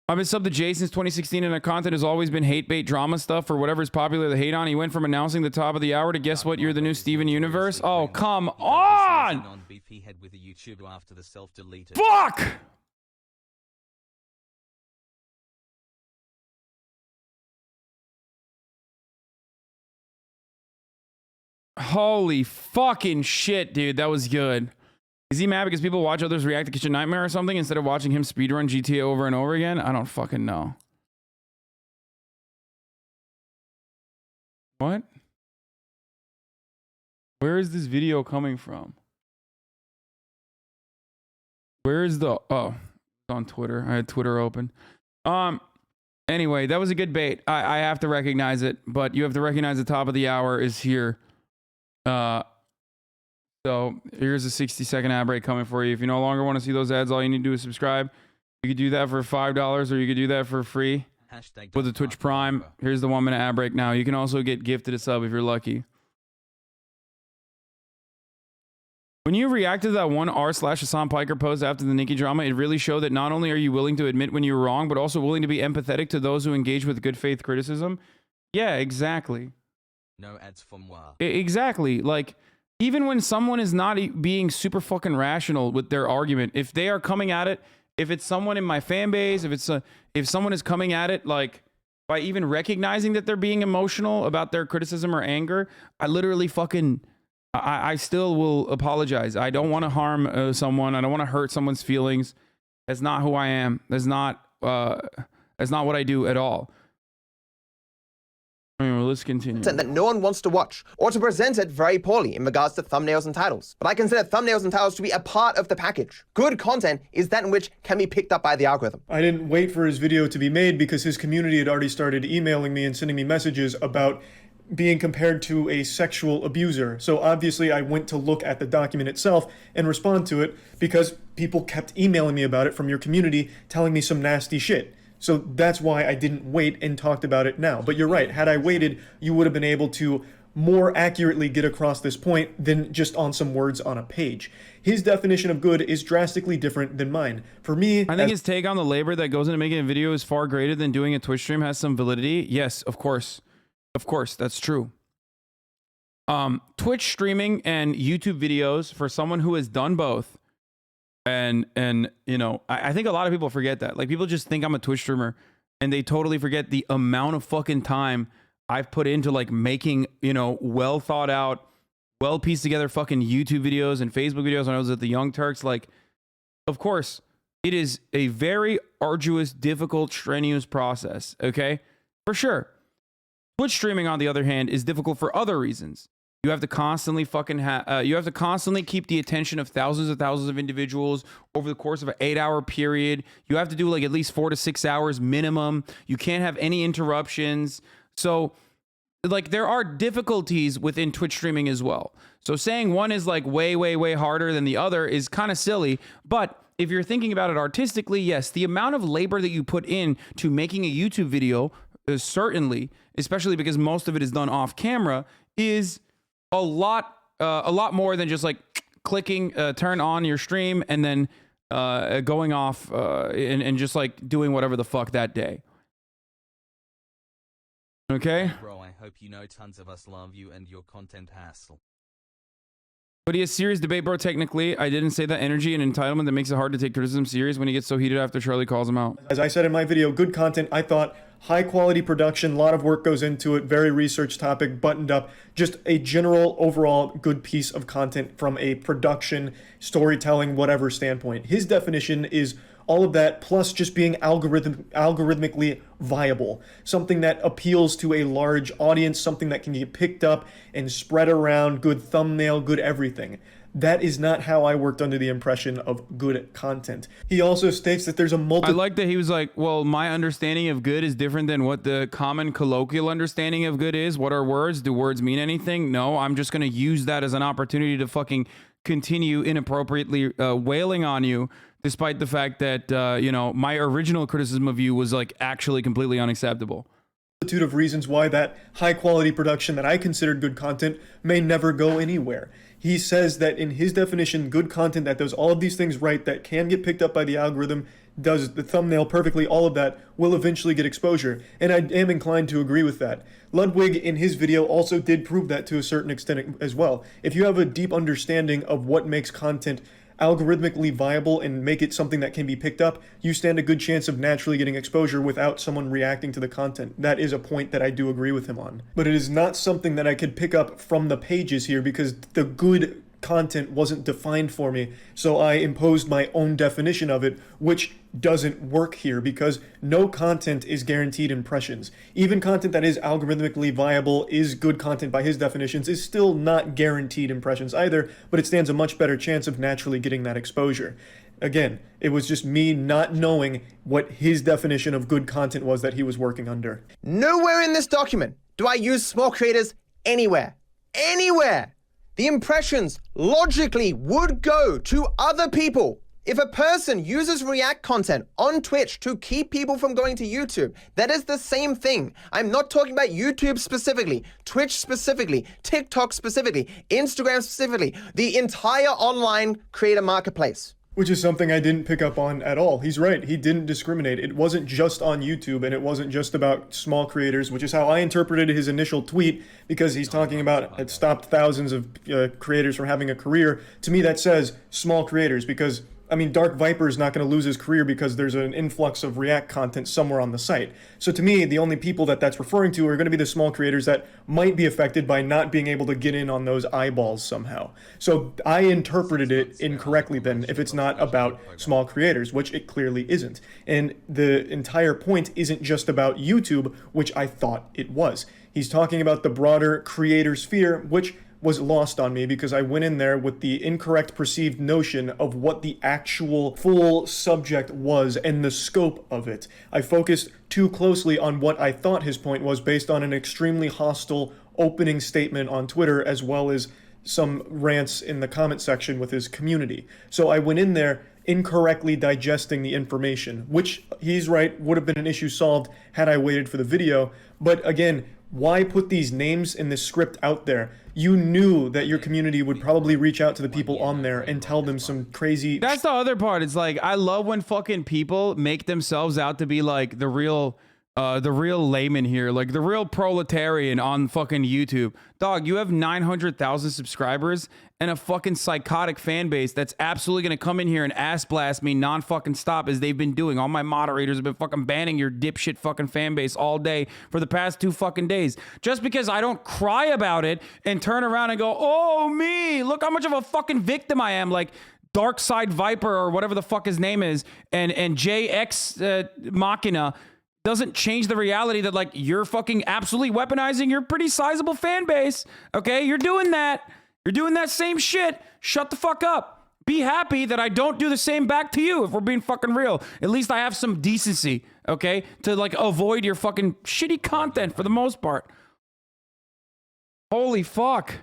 I've been subbed to Jay since 2016 and our content has always been hate bait drama stuff for whatever is popular to hate on. He went from announcing the top of the hour to guess what, you're the new Steven Universe. Oh, come on! Fuck! Holy fucking shit, dude. That was good. Is he mad because people watch others react to Kitchen Nightmare or something instead of watching him speedrun GTA over and over again? I don't fucking know. What? Where is this video coming from? Where is the... Oh, it's on Twitter. I had Twitter open. Anyway, that was a good bait. I have to recognize it, but you have to recognize the top of the hour is here. So here's a 60-second ad break coming for you. If you no longer want to see those ads, all you need to do is subscribe. You could do that for $5 or you could do that for free with the Twitch Prime. Here's the 1 minute ad break now. You can also get gifted a sub if you're lucky. When you reacted to that one r/Hassan Piker post after the Nikki drama, it really showed that not only are you willing to admit when you were wrong, but also willing to be empathetic to those who engage with good faith criticism. Yeah, exactly. No ads for moi. Exactly. Like, even when someone is not being super fucking rational with their argument, if they are coming at it, if it's someone in my fan base, if someone is coming at it, like, by even recognizing that they're being emotional about their criticism or anger, I literally fucking, I still will apologize. I don't want to harm someone. I don't want to hurt someone's feelings. That's not who I am. That's not what I do at all. Anyway, let's continue. That no one wants to watch, or to present it very poorly in regards to thumbnails and titles. But I consider thumbnails and titles to be a part of the package. Good content is that in which can be picked up by the algorithm. I didn't wait for his video to be made because his community had already started emailing me and sending me messages about being compared to a sexual abuser. So obviously I went to look at the document itself and respond to it because people kept emailing me about it from your community telling me some nasty shit. So that's why I didn't wait and talked about it now. But you're right, had I waited, you would have been able to more accurately get across this point than just on some words on a page. His definition of good is drastically different than mine. For me, I think his take on the labor that goes into making a video is far greater than doing a Twitch stream has some validity. Yes, of course. Of course, that's true. Twitch streaming and YouTube videos for someone who has done both. And you know, I think a lot of people forget that. Like, people just think I'm a Twitch streamer and they totally forget the amount of fucking time I've put into like making, you know, well thought out, well pieced together fucking YouTube videos and Facebook videos when I was at the Young Turks. Like, of course, it is a very arduous, difficult, strenuous process. Okay, for sure. Twitch streaming, on the other hand, is difficult for other reasons. You have to constantly fucking you have to constantly keep the attention of thousands of individuals over the course of an 8-hour period. You have to do like at least 4 to 6 hours minimum. You can't have any interruptions. So like, there are difficulties within Twitch streaming as well. So saying one is like way harder than the other is kind of silly. But if you're thinking about it artistically, yes, the amount of labor that you put in to making a YouTube video certainly, especially because most of it is done off camera, is a lot more than just like clicking turn on your stream and then going off and just like doing whatever the fuck that day. Okay? Bro, I hope you know tons of us love you and your content hassle. But he has serious debate, bro. Technically, I didn't say that energy and entitlement that makes it hard to take criticism serious when he gets so heated after Charlie calls him out. As I said in my video, good content, I thought high quality production, a lot of work goes into it, very research topic, buttoned up, just a general overall good piece of content from a production, storytelling, whatever standpoint. His definition is all of that plus just being algorithmically viable, something that appeals to a large audience, something that can get picked up and spread around, good thumbnail, good everything. That is not how I worked under the impression of good content. He also states that there's a I like that he was like, well, my understanding of good is different than what the common colloquial understanding of good is. What are words? Do words mean anything? No, I'm just going to use that as an opportunity to fucking continue inappropriately wailing on you, despite the fact that, you know, my original criticism of you was like actually completely unacceptable. Of reasons why that high quality production that I considered good content may never go anywhere. He says that in his definition, good content that does all of these things right, that can get picked up by the algorithm, does the thumbnail perfectly, all of that will eventually get exposure. And I am inclined to agree with that. Ludwig in his video also did prove that to a certain extent as well. If you have a deep understanding of what makes content algorithmically viable and make it something that can be picked up, you stand a good chance of naturally getting exposure without someone reacting to the content. That is a point that I do agree with him on. But it is not something that I could pick up from the pages here because the good content wasn't defined for me, so I imposed my own definition of it, which doesn't work here because no content is guaranteed impressions. Even content that is algorithmically viable, is good content by his definitions, is still not guaranteed impressions either, but it stands a much better chance of naturally getting that exposure. Again, it was just me not knowing what his definition of good content was that he was working under. Nowhere in this document do I use small creators anywhere. Anywhere! The impressions logically would go to other people. If a person uses React content on Twitch to keep people from going to YouTube, that is the same thing. I'm not talking about YouTube specifically, Twitch specifically, TikTok specifically, Instagram specifically, the entire online creator marketplace. Which is something I didn't pick up on at all. He's right, he didn't discriminate. It wasn't just on YouTube and it wasn't just about small creators, which is how I interpreted his initial tweet, because he's talking about it stopped thousands of creators from having a career. To me that says small creators, because I mean, Dark Viper is not going to lose his career because there's an influx of React content somewhere on the site. So to me, the only people that that's referring to are going to be the small creators that might be affected by not being able to get in on those eyeballs somehow. So I interpreted it incorrectly then if it's not about small creators, which it clearly isn't. And the entire point isn't just about YouTube, which I thought it was. He's talking about the broader creator sphere, which was lost on me because I went in there with the incorrect perceived notion of what the actual full subject was and the scope of it. I focused too closely on what I thought his point was based on an extremely hostile opening statement on Twitter, as well as some rants in the comment section with his community. So I went in there incorrectly digesting the information, which he's right, would have been an issue solved had I waited for the video. But again, why put these names in this script out there? You knew that your community would probably reach out to the people on there and tell them some crazy... That's the other part. It's like, I love when fucking people make themselves out to be like the real layman here, like the real proletarian on fucking YouTube. Dog, you have 900,000 subscribers and a fucking psychotic fan base that's absolutely gonna come in here and ass blast me non-fucking stop, as they've been doing. All my moderators have been fucking banning your dipshit fucking fan base all day for the past 2 fucking days. Just because I don't cry about it and turn around and go, oh me, look how much of a fucking victim I am, like DarkViperAU or whatever the fuck his name is, and JX Machina, doesn't change the reality that like you're fucking absolutely weaponizing your pretty sizable fan base. Okay, you're doing that. You're doing that same shit. Shut the fuck up. Be happy that I don't do the same back to you, if we're being fucking real. At least I have some decency, okay, to like avoid your fucking shitty content for the most part. Holy fuck.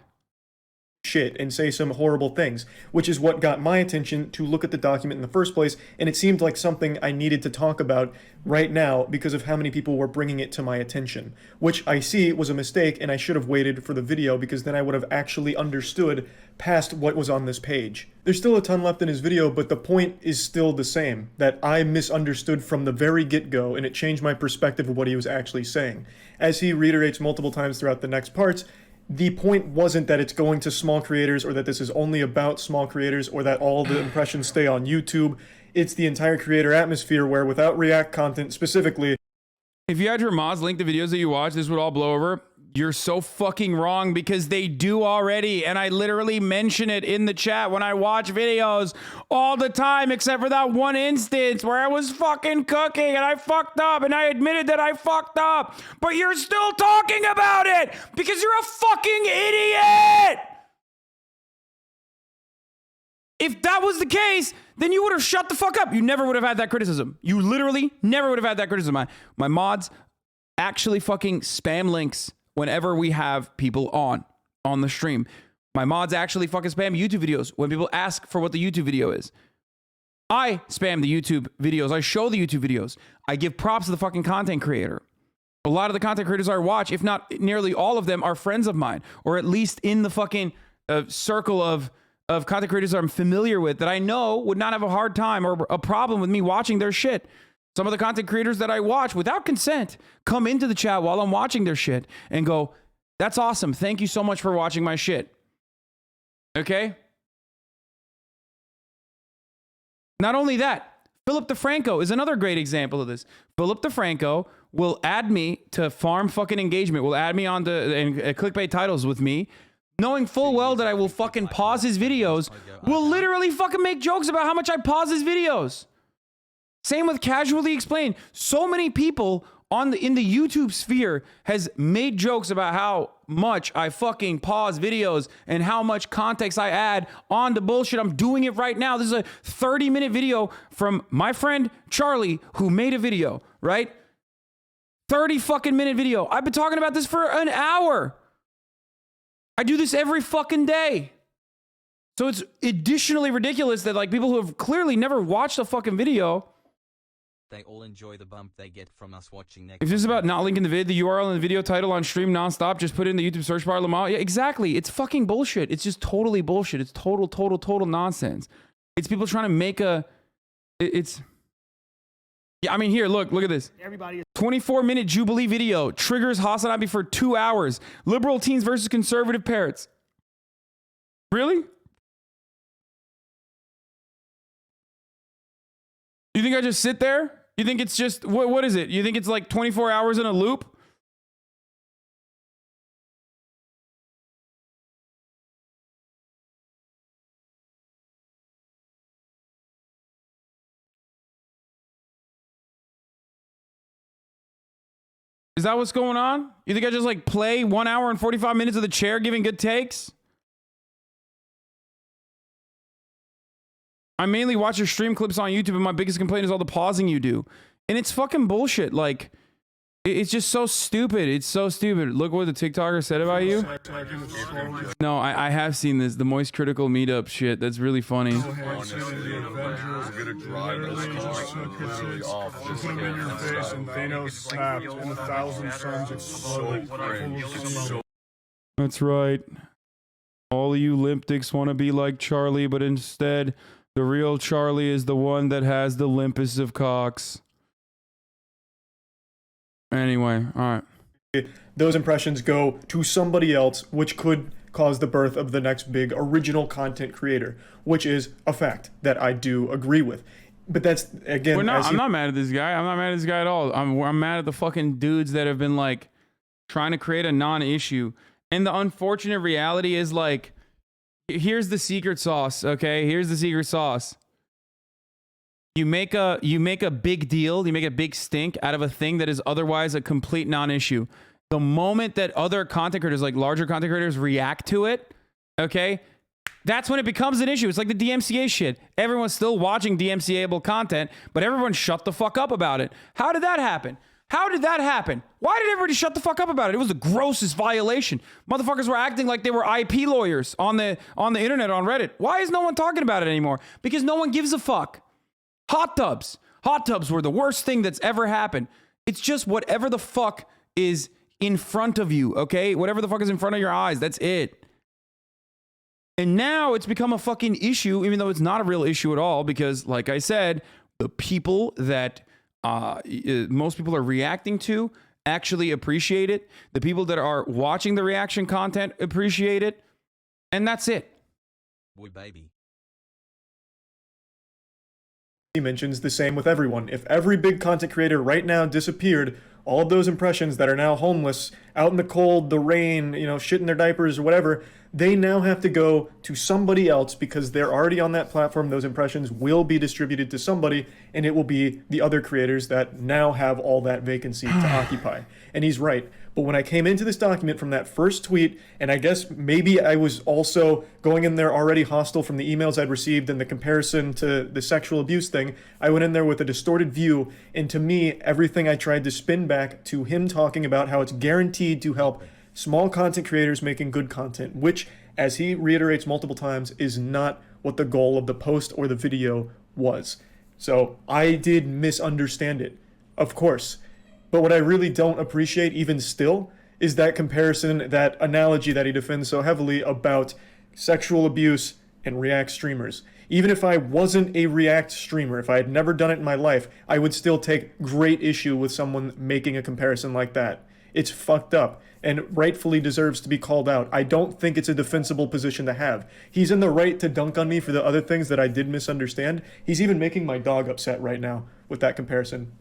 shit and say some horrible things, which is what got my attention to look at the document in the first place, and it seemed like something I needed to talk about right now because of how many people were bringing it to my attention, which I see was a mistake, and I should have waited for the video because then I would have actually understood past what was on this page. There's still a ton left in his video, but the point is still the same, that I misunderstood from the very get-go, and it changed my perspective of what he was actually saying. As he reiterates multiple times throughout the next parts, the point wasn't that it's going to small creators or that this is only about small creators or that all the impressions stay on YouTube. It's the entire creator atmosphere where without React content specifically... If you had your mods link the videos that you watch, this would all blow over. You're so fucking wrong because they do already. And I literally mention it in the chat when I watch videos all the time, except for that one instance where I was fucking cooking and I fucked up and I admitted that I fucked up. But you're still talking about it because you're a fucking idiot. If that was the case, then you would have shut the fuck up. You never would have had that criticism. You literally never would have had that criticism. My mods actually fucking spam links whenever we have people on the stream. My mods actually fucking spam YouTube videos when people ask for what the YouTube video is. I spam the YouTube videos. I show the YouTube videos. I give props to the fucking content creator. A lot of the content creators I watch, if not nearly all of them, are friends of mine, or at least in the fucking circle of content creators that I'm familiar with that I know would not have a hard time or a problem with me watching their shit. Some of the content creators that I watch without consent come into the chat while I'm watching their shit and go, that's awesome. Thank you so much for watching my shit. Okay? Not only that, Philip DeFranco is another great example of this. Philip DeFranco will add me to farm fucking engagement, will add me on to clickbait titles with me, knowing full well that I will fucking pause his videos, will literally fucking make jokes about how much I pause his videos. Same with Casually Explained. So many people in the YouTube sphere has made jokes about how much I fucking pause videos and how much context I add on the bullshit. I'm doing it right now. This is a 30-minute video from my friend Charlie who made a video, right? 30 fucking minute video. I've been talking about this for an hour. I do this every fucking day. So it's additionally ridiculous that like people who have clearly never watched a fucking video, they all enjoy the bump they get from us watching next. if this is about not linking the vid, the URL and the video title on stream nonstop, just put it in the YouTube search bar, Lamar. Yeah, exactly. It's fucking bullshit. It's just totally bullshit. It's total nonsense. It's people trying to make yeah, I mean, here, look at this. 24-minute Jubilee video triggers Hasanabi for 2 hours. Liberal teens versus conservative parrots. Really? You think I just sit there? You think it's just, what is it? You think it's like 24 hours in a loop? Is that what's going on? You think I just like play 1 hour and 45 minutes of the chair giving good takes? I mainly watch your stream clips on YouTube, and my biggest complaint is all the pausing you do. And it's fucking bullshit. Like, it's just so stupid. It's so stupid. Look what the TikToker said about you. No, I have seen this. The moistcritikal meetup shit. That's really funny. That's right. All of you limp dicks want to be like Charlie, but instead, the real Charlie is the one that has the limpest of cocks. Anyway, all right. Those impressions go to somebody else, which could cause the birth of the next big original content creator, which is a fact that I do agree with. But that's, again... I'm not mad at this guy. I'm not mad at this guy at all. I'm mad at the fucking dudes that have been, like, trying to create a non-issue. And the unfortunate reality is, like, here's the secret sauce, okay? Here's the secret sauce. You make a big deal, you make a big stink out of a thing that is otherwise a complete non-issue. The moment that other content creators, like larger content creators, react to it, okay, that's when it becomes an issue. It's like the DMCA shit. Everyone's still watching DMCA-able content, but everyone shut the fuck up about it. How did that happen? How did that happen? Why did everybody shut the fuck up about it? It was the grossest violation. Motherfuckers were acting like they were IP lawyers on the internet, on Reddit. Why is no one talking about it anymore? Because no one gives a fuck. Hot tubs. Hot tubs were the worst thing that's ever happened. It's just whatever the fuck is in front of you, okay? Whatever the fuck is in front of your eyes, that's it. And now it's become a fucking issue, even though it's not a real issue at all, because like I said, the people that most people are reacting to actually appreciate it. The people that are watching the reaction content appreciate it. And that's it. Boy, baby. He mentions the same with everyone. If every big content creator right now disappeared, all of those impressions that are now homeless, out in the cold, the rain, you know, shit in their diapers or whatever, they now have to go to somebody else because they're already on that platform. Those impressions will be distributed to somebody, and it will be the other creators that now have all that vacancy to occupy. And he's right. But when I came into this document from that first tweet, and I guess maybe I was also going in there already hostile from the emails I'd received and the comparison to the sexual abuse thing, I went in there with a distorted view, and to me, everything I tried to spin back to him talking about how it's guaranteed to help small content creators making good content, which, as he reiterates multiple times, is not what the goal of the post or the video was. So I did misunderstand it, of course. But what I really don't appreciate even still is that comparison, that analogy that he defends so heavily about sexual abuse and React streamers. Even if I wasn't a React streamer, if I had never done it in my life, I would still take great issue with someone making a comparison like that. It's fucked up and rightfully deserves to be called out. I don't think it's a defensible position to have. He's in the right to dunk on me for the other things that I did misunderstand. He's even making my dog upset right now with that comparison.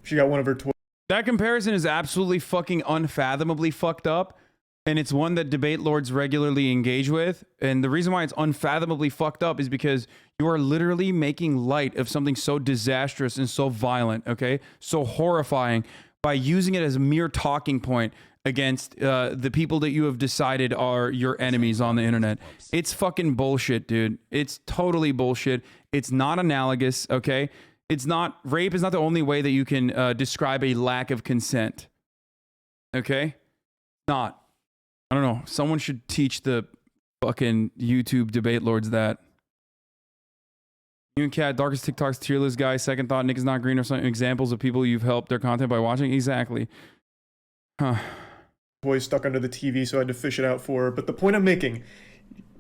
She got one of her toys. That comparison is absolutely fucking unfathomably fucked up. And it's one that debate lords regularly engage with. And the reason why it's unfathomably fucked up is because you are literally making light of something so disastrous and so violent, okay? So horrifying by using it as a mere talking point against the people that you have decided are your enemies on the internet. It's fucking bullshit, dude. It's totally bullshit. It's not analogous, okay? It's not, rape is not the only way that you can describe a lack of consent, okay? Not. I don't know. Someone should teach the fucking YouTube debate lords that. You and Cat, darkest TikToks, tier list guy, second thought, Nick is not green or something. Examples of people you've helped their content by watching? Exactly. Huh. Boy stuck under the TV, so I had to fish it out for her. But the point I'm making,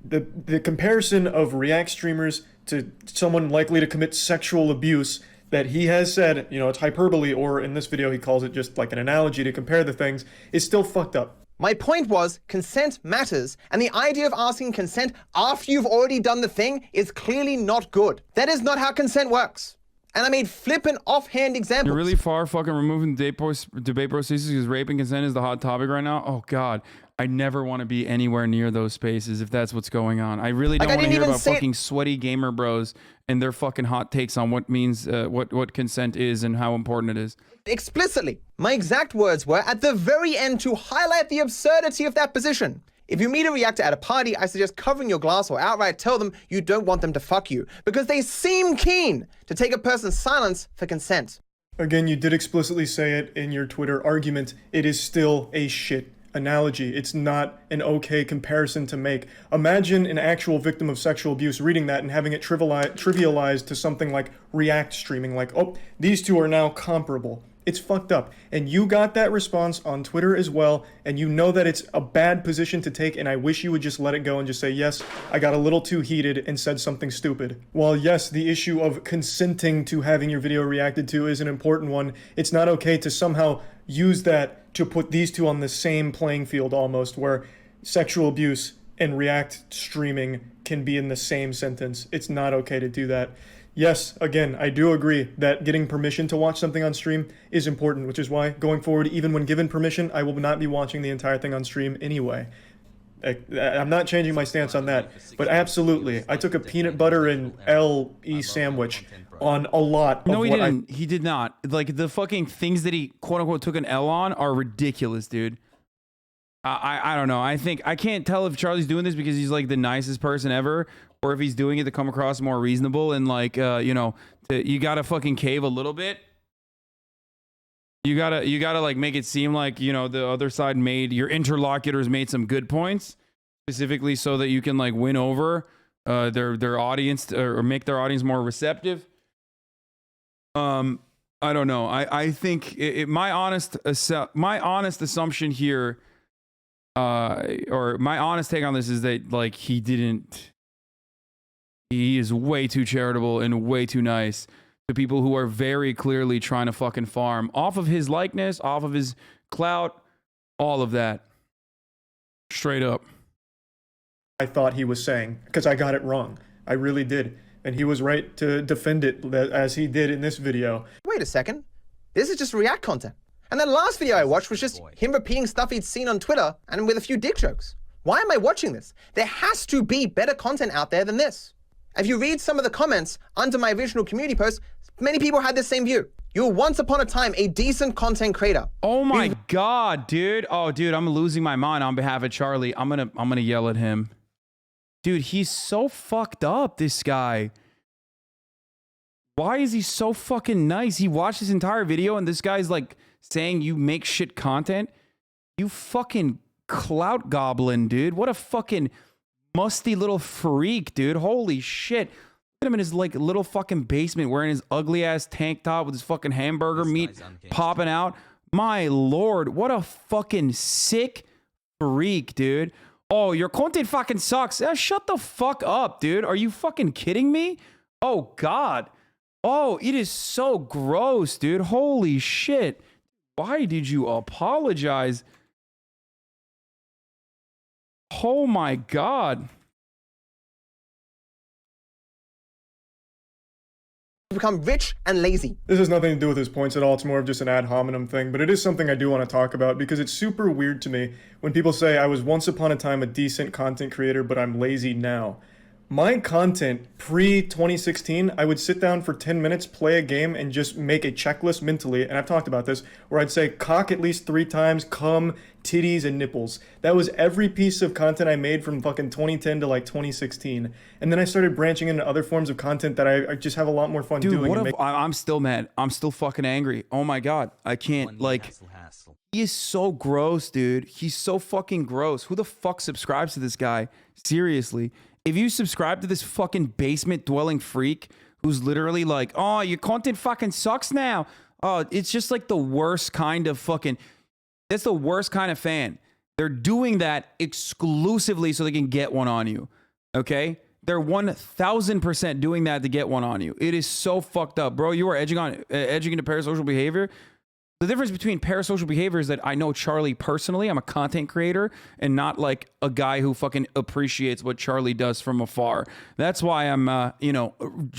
the comparison of React streamers to someone likely to commit sexual abuse that he has said, you know, it's hyperbole, or in this video he calls it just like an analogy to compare the things, is still fucked up. My point was, consent matters, and the idea of asking consent after you've already done the thing is clearly not good. That is not how consent works. And I made flippant offhand examples. You're really far fucking removing the debate procedures because rape and consent is the hot topic right now. Oh God, I never want to be anywhere near those spaces if that's what's going on. I really don't want to hear about fucking sweaty gamer bros and their fucking hot takes on what means, what consent is and how important it is. Explicitly, my exact words were at the very end to highlight the absurdity of that position. If you meet a reactor at a party, I suggest covering your glass or outright tell them you don't want them to fuck you, because they seem keen to take a person's silence for consent. Again, you did explicitly say it in your Twitter argument. It is still a shit analogy. It's not an okay comparison to make. Imagine an actual victim of sexual abuse reading that and having it trivialized to something like React streaming, like, oh, these two are now comparable. It's fucked up. And you got that response on Twitter as well, and you know that it's a bad position to take, and I wish you would just let it go and just say, yes, I got a little too heated and said something stupid. While yes, the issue of consenting to having your video reacted to is an important one, it's not okay to somehow use that to put these two on the same playing field almost, where sexual abuse and React streaming can be in the same sentence. It's not okay to do that. Yes, again, I do agree that getting permission to watch something on stream is important, which is why, going forward, even when given permission, I will not be watching the entire thing on stream anyway. I'm not changing my stance on that, but absolutely, I took a peanut butter and LE sandwich on a lot of No, he didn't. He did not. Like, the fucking things that he, quote-unquote, took an L on are ridiculous, dude. I don't know. I can't tell if Charlie's doing this because he's like the nicest person ever, or if he's doing it to come across more reasonable and like, you know, you gotta fucking cave a little bit. You gotta like make it seem like, you know, the other side made, your interlocutors made some good points, specifically so that you can like win over their audience, or make their audience more receptive. I don't know. I think my honest assumption here, or my honest take on this, is that like he is way too charitable and way too nice to people who are very clearly trying to fucking farm off of his likeness, off of his clout, all of that. Straight up. I thought he was saying, because I got it wrong. I really did. And he was right to defend it as he did in this video. Wait a second. This is just React content. And that last video I watched was just him repeating stuff he'd seen on Twitter and with a few dick jokes. Why am I watching this? There has to be better content out there than this. If you read some of the comments under my original community post, many people had the same view. You were once upon a time a decent content creator. Oh my God, dude. Oh, dude, I'm losing my mind on behalf of Charlie. I'm gonna yell at him. Dude, he's so fucked up, this guy. Why is he so fucking nice? He watched this entire video and this guy's like saying you make shit content. You fucking clout goblin, dude. What a fucking musty little freak, dude. Holy shit. Look at him in his like little fucking basement wearing his ugly ass tank top with his fucking hamburger meat popping out. My lord, what a fucking sick freak, dude. Oh, your content fucking sucks. Shut the fuck up, dude. Are you fucking kidding me? Oh, God. Oh, it is so gross, dude. Holy shit. Why did you apologize? Oh, my God. Become rich and lazy. This has nothing to do with his points at all. It's more of just an ad hominem thing, but it is something I do want to talk about because it's super weird to me when people say I was once upon a time a decent content creator, but I'm lazy now. My content pre-2016, I would sit down for 10 minutes, play a game, and just make a checklist mentally, and I've talked about this, where I'd say cock at least 3 times, cum, titties, and nipples. That was every piece of content I made from fucking 2010 to like 2016. And then I started branching into other forms of content that I just have a lot more fun doing. Dude, I'm still mad. I'm still fucking angry. Oh my God. I can't, like... He is so gross, dude. He's so fucking gross. Who the fuck subscribes to this guy? Seriously. If you subscribe to this fucking basement dwelling freak who's literally like, oh, your content fucking sucks now. Oh, it's just like the worst kind of fucking, that's the worst kind of fan. They're doing that exclusively so they can get one on you. Okay? They're 1000% doing that to get one on you. It is so fucked up, bro. You are edging into parasocial behavior. The difference between parasocial behavior is that I know Charlie personally. I'm a content creator and not like a guy who fucking appreciates what Charlie does from afar. That's why I'm, you know,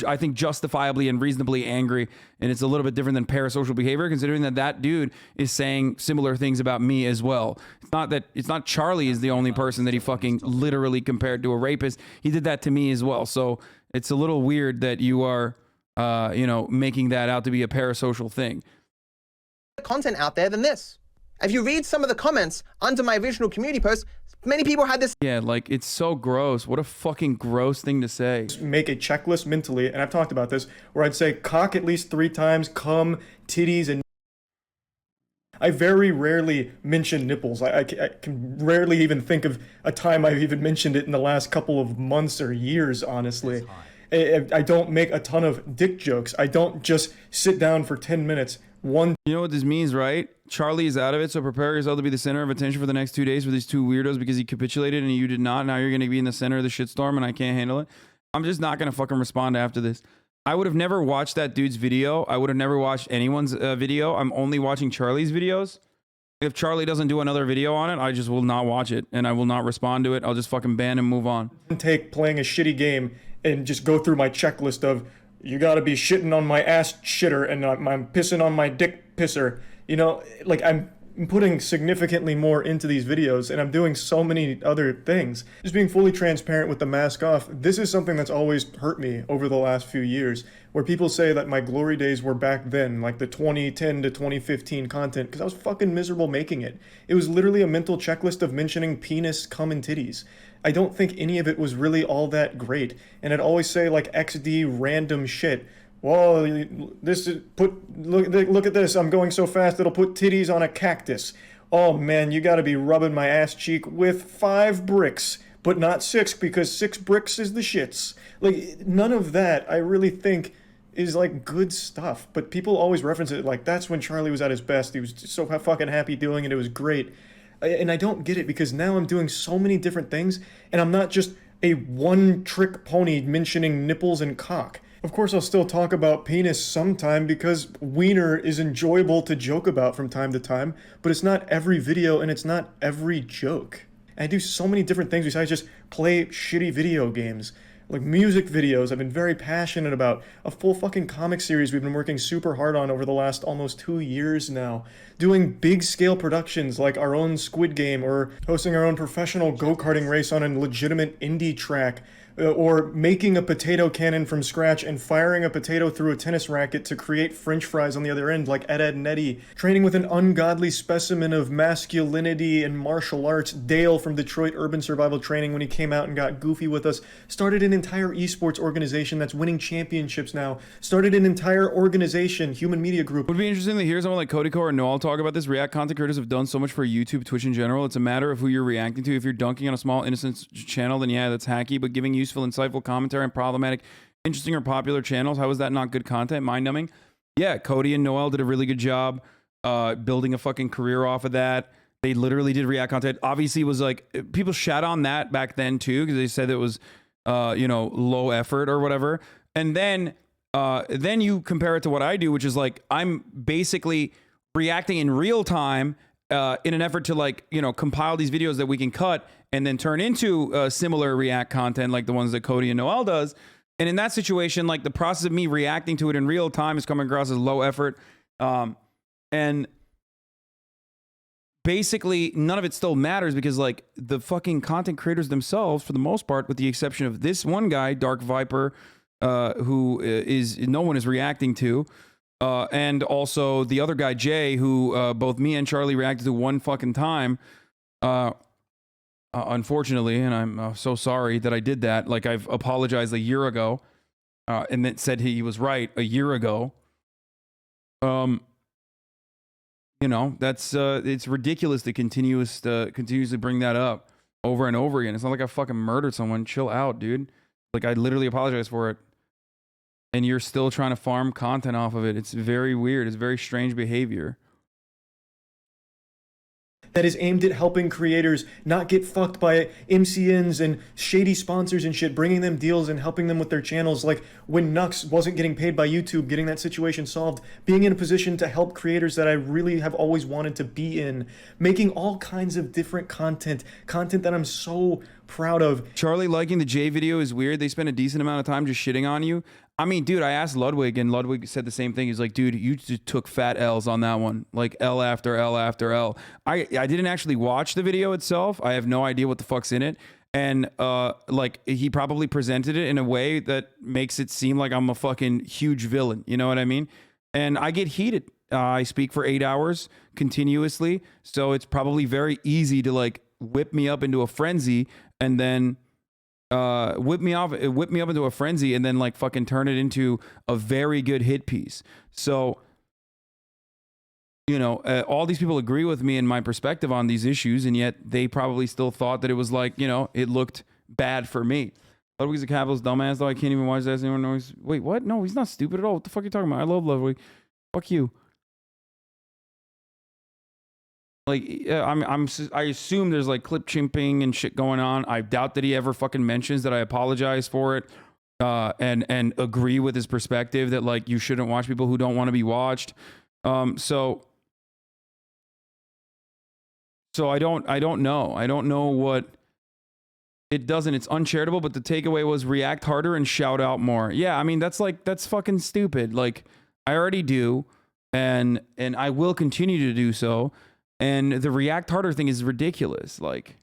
I think justifiably and reasonably angry. And it's a little bit different than parasocial behavior, considering that that dude is saying similar things about me as well. It's not Charlie is the only person that he fucking literally compared to a rapist. He did that to me as well. So it's a little weird that you are, you know, making that out to be a parasocial thing. Content out there than this. If you read some of the comments under my original community post, many people had this. Yeah, like it's so gross. What a fucking gross thing to say. Make a checklist mentally, and I've talked about this, where I'd say cock at least 3 times, cum, titties, and I very rarely mention nipples. I can rarely even think of a time I've even mentioned it in the last couple of months or years, honestly. I don't make a ton of dick jokes. I don't just sit down for 10 minutes. You know what this means, right? Charlie is out of it, so prepare yourself to be the center of attention for the next 2 days for these 2 weirdos because he capitulated and you did not. Now you're going to be in the center of the shitstorm and I can't handle it. I'm just not going to fucking respond after this. I would have never watched that dude's video. I would have never watched anyone's video. I'm only watching Charlie's videos. If Charlie doesn't do another video on it, I just will not watch it and I will not respond to it. I'll just fucking ban and move on. Take playing a shitty game and just go through my checklist of you gotta be shitting on my ass shitter and I'm pissing on my dick pisser. You know, like I'm putting significantly more into these videos and I'm doing so many other things. Just being fully transparent with the mask off, this is something that's always hurt me over the last few years, where people say that my glory days were back then, like the 2010 to 2015 content, because I was fucking miserable making it. It was literally a mental checklist of mentioning penis, cum, and titties. I don't think any of it was really all that great, and I'd always say like XD random shit, Whoa, this is look at this. I'm going so fast it'll put titties on a cactus. Oh man, you gotta be rubbing my ass cheek with 5 bricks, but not 6 because 6 bricks is the shits. Like, none of that I really think is like good stuff, but people always reference it like that's when Charlie was at his best. He was just so fucking happy doing it. It was great. And I don't get it because now I'm doing so many different things and I'm not just a one-trick pony mentioning nipples and cock. Of course, I'll still talk about penis sometime because wiener is enjoyable to joke about from time to time, but it's not every video and it's not every joke. I do so many different things besides just play shitty video games. Like music videos, I've been very passionate about. A full fucking comic series we've been working super hard on over the last almost 2 years now. Doing big scale productions like our own Squid Game or hosting our own professional go-karting race on a legitimate indie track. Or making a potato cannon from scratch and firing a potato through a tennis racket to create french fries on the other end like Ed, Edd n Eddy. Training with an ungodly specimen of masculinity and martial arts, Dale from Detroit Urban Survival Training when he came out and got goofy with us. Started an entire esports organization that's winning championships now. Started an entire organization, Human Media Group. Would be interesting to hear someone like Cody or Noel talk about this. React content creators have done so much for YouTube, Twitch in general. It's a matter of who you're reacting to. If you're dunking on a small innocent channel, then yeah, that's hacky, but giving useful, insightful commentary on problematic, interesting, or popular channels, how is that not good content? Mind-numbing? Yeah, Cody and Noel did a really good job building a fucking career off of that. They literally did React content. Obviously, it was like, people shat on that back then too, because they said it was, you know, low effort or whatever. And then you compare it to what I do, which is like, I'm basically reacting in real time in an effort to, like, you know, compile these videos that we can cut and then turn into similar React content like the ones that Cody and Noel does. And in that situation, like, the process of me reacting to it in real time is coming across as low effort. And basically none of it still matters because, like, the fucking content creators themselves, for the most part, with the exception of this one guy, Dark Viper, who is no one is reacting to, and also the other guy, Jay, who both me and Charlie reacted to one fucking time, unfortunately, and I'm so sorry that I did that. Like, I've apologized a year ago, and then said he was right a year ago. You know, that's it's ridiculous to continuously bring that up over and over again. It's not like I fucking murdered someone. Chill out, dude. Like, I literally apologized for it, and you're still trying to farm content off of it. It's very weird. It's very strange behavior. That is aimed at helping creators not get fucked by MCNs and shady sponsors and shit, bringing them deals and helping them with their channels. Like when Nux wasn't getting paid by YouTube, getting that situation solved, being in a position to help creators that I really have always wanted to be in, making all kinds of different content that I'm so proud of. Charlie liking the J video is weird. They spent a decent amount of time just shitting on you. I mean, dude, I asked Ludwig, and Ludwig said the same thing. He's like, dude, you just took fat L's on that one. Like, L after L after L. I didn't actually watch the video itself. I have no idea what the fuck's in it. And, like, he probably presented it in a way that makes it seem like I'm a fucking huge villain. You know what I mean? And I get heated. I speak for 8 hours continuously. So it's probably very easy to, like, whip me up into a frenzy and then... whip me up into a frenzy and then, like, fucking turn it into a very good hit piece. So, you know, all these people agree with me in my perspective on these issues, and yet they probably still thought that it was like, you know, it looked bad for me. Ludwig's a capitalist dumbass, though. I can't even watch that anymore. No, wait, what? No, he's not stupid at all. What the fuck are you talking about? I love Ludwig. Fuck you. Like, I assume there's, like, clip chimping and shit going on. I doubt that he ever fucking mentions that I apologize for it, and agree with his perspective that, like, you shouldn't watch people who don't want to be watched. So I don't know. I don't know what it doesn't. It's uncharitable, but the takeaway was react harder and shout out more. Yeah, I mean, that's fucking stupid. Like, I already do, and I will continue to do so. And the react harder thing is ridiculous. Like,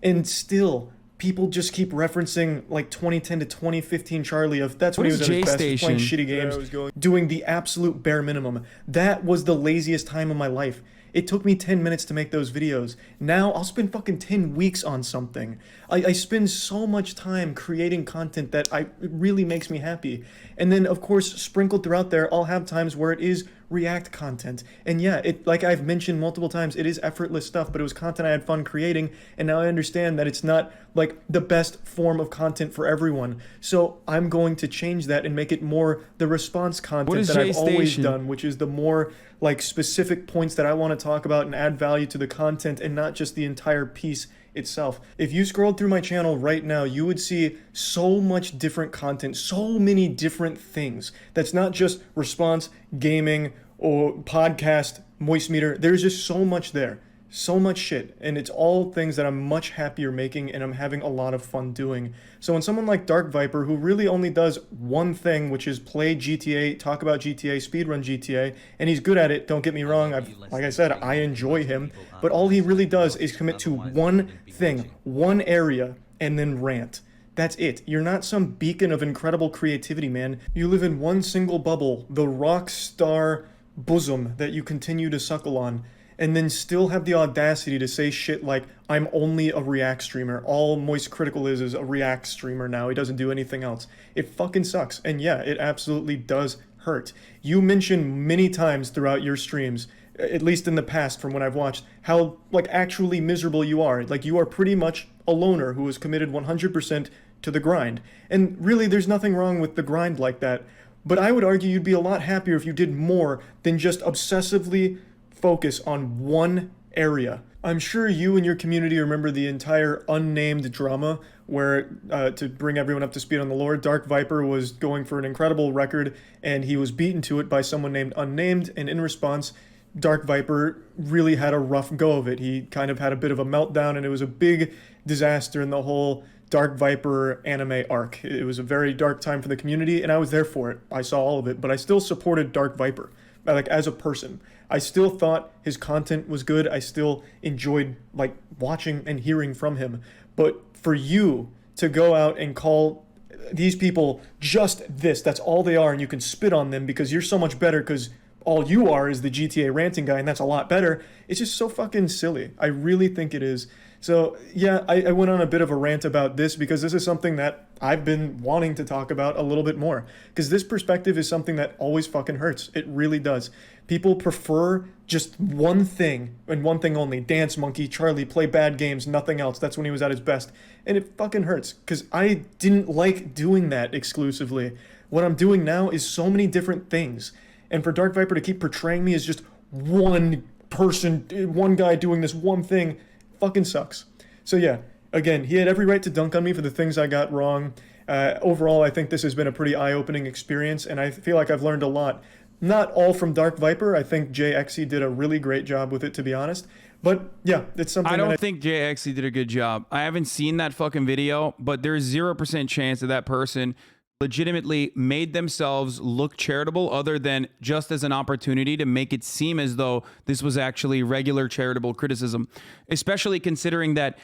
and still, people just keep referencing like 2010 to 2015 Charlie of that's when he was at his best, playing shitty games, doing the absolute bare minimum. That was the laziest time of my life. It took me 10 minutes to make those videos. Now I'll spend fucking 10 weeks on something. I spend so much time creating content that it really makes me happy. And then of course, sprinkled throughout there, I'll have times where it is React content. And yeah, like I've mentioned multiple times, it is effortless stuff, but it was content I had fun creating. And now I understand that it's not like the best form of content for everyone. So I'm going to change that and make it more the response content that I've always done, which is the more like specific points that I want to talk about and add value to the content and not just the entire piece itself. If you scrolled through my channel right now, you would see so much different content, so many different things. That's not just response, gaming, or podcast, moist meter. There's just so much there. So much shit, and it's all things that I'm much happier making and I'm having a lot of fun doing. So when someone like DarkViper, who really only does one thing, which is play GTA, talk about GTA, speedrun GTA, and he's good at it, don't get me wrong, like I said, I enjoy him, but all he really does is commit to one thing, one area, and then rant. That's it. You're not some beacon of incredible creativity, man. You live in one single bubble, the rock star bosom that you continue to suckle on, and then still have the audacity to say shit like, I'm only a React streamer. All moistcritikal is a React streamer now. He doesn't do anything else. It fucking sucks. And yeah, it absolutely does hurt. You mention many times throughout your streams, at least in the past from when I've watched, how like actually miserable you are. Like you are pretty much a loner who is committed 100% to the grind. And really, there's nothing wrong with the grind like that. But I would argue you'd be a lot happier if you did more than just obsessively focus on one area. I'm sure you and your community remember the entire unnamed drama where, to bring everyone up to speed on the lore, DarkViper was going for an incredible record and he was beaten to it by someone named Unnamed, and in response, DarkViper really had a rough go of it. He kind of had a bit of a meltdown and it was a big disaster in the whole DarkViper anime arc. It was a very dark time for the community and I was there for it. I saw all of it, but I still supported DarkViper, like as a person. I still thought his content was good. I still enjoyed like watching and hearing from him. But for you to go out and call these people just this, that's all they are, and you can spit on them because you're so much better because all you are is the GTA ranting guy and that's a lot better. It's just so fucking silly. I really think it is. So yeah, I went on a bit of a rant about this because this is something that I've been wanting to talk about a little bit more, because this perspective is something that always fucking hurts. It really does. People prefer just one thing and one thing only. Dance Monkey, Charlie, play bad games, nothing else. That's when he was at his best. And it fucking hurts because I didn't like doing that exclusively. What I'm doing now is so many different things. And for DarkViper to keep portraying me as just one person, one guy doing this one thing, fucking sucks. So yeah, again, he had every right to dunk on me for the things I got wrong. Overall, I think this has been a pretty eye-opening experience, and I feel like I've learned a lot. Not all from DarkViper. I think JXE did a really great job with it, to be honest. But yeah, it's something I don't think JXE did a good job. I haven't seen that fucking video, but there's 0% chance that person legitimately made themselves look charitable, other than just as an opportunity to make it seem as though this was actually regular charitable criticism, especially considering that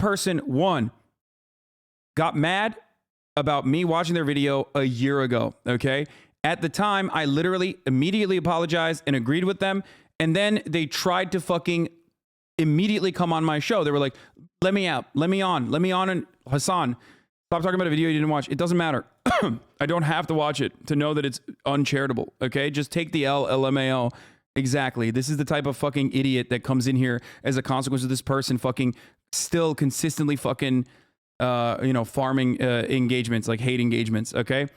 person, one, got mad about me watching their video a year ago, okay? At the time, I literally immediately apologized and agreed with them, and then they tried to fucking immediately come on my show. They were like, let me out, let me on, and Hasan, stop talking about a video you didn't watch. It doesn't matter. I don't have to watch it to know that it's uncharitable, okay? Just take the L, LMAO. Exactly. This is the type of fucking idiot that comes in here as a consequence of this person fucking still consistently fucking, farming engagements, like hate engagements, okay?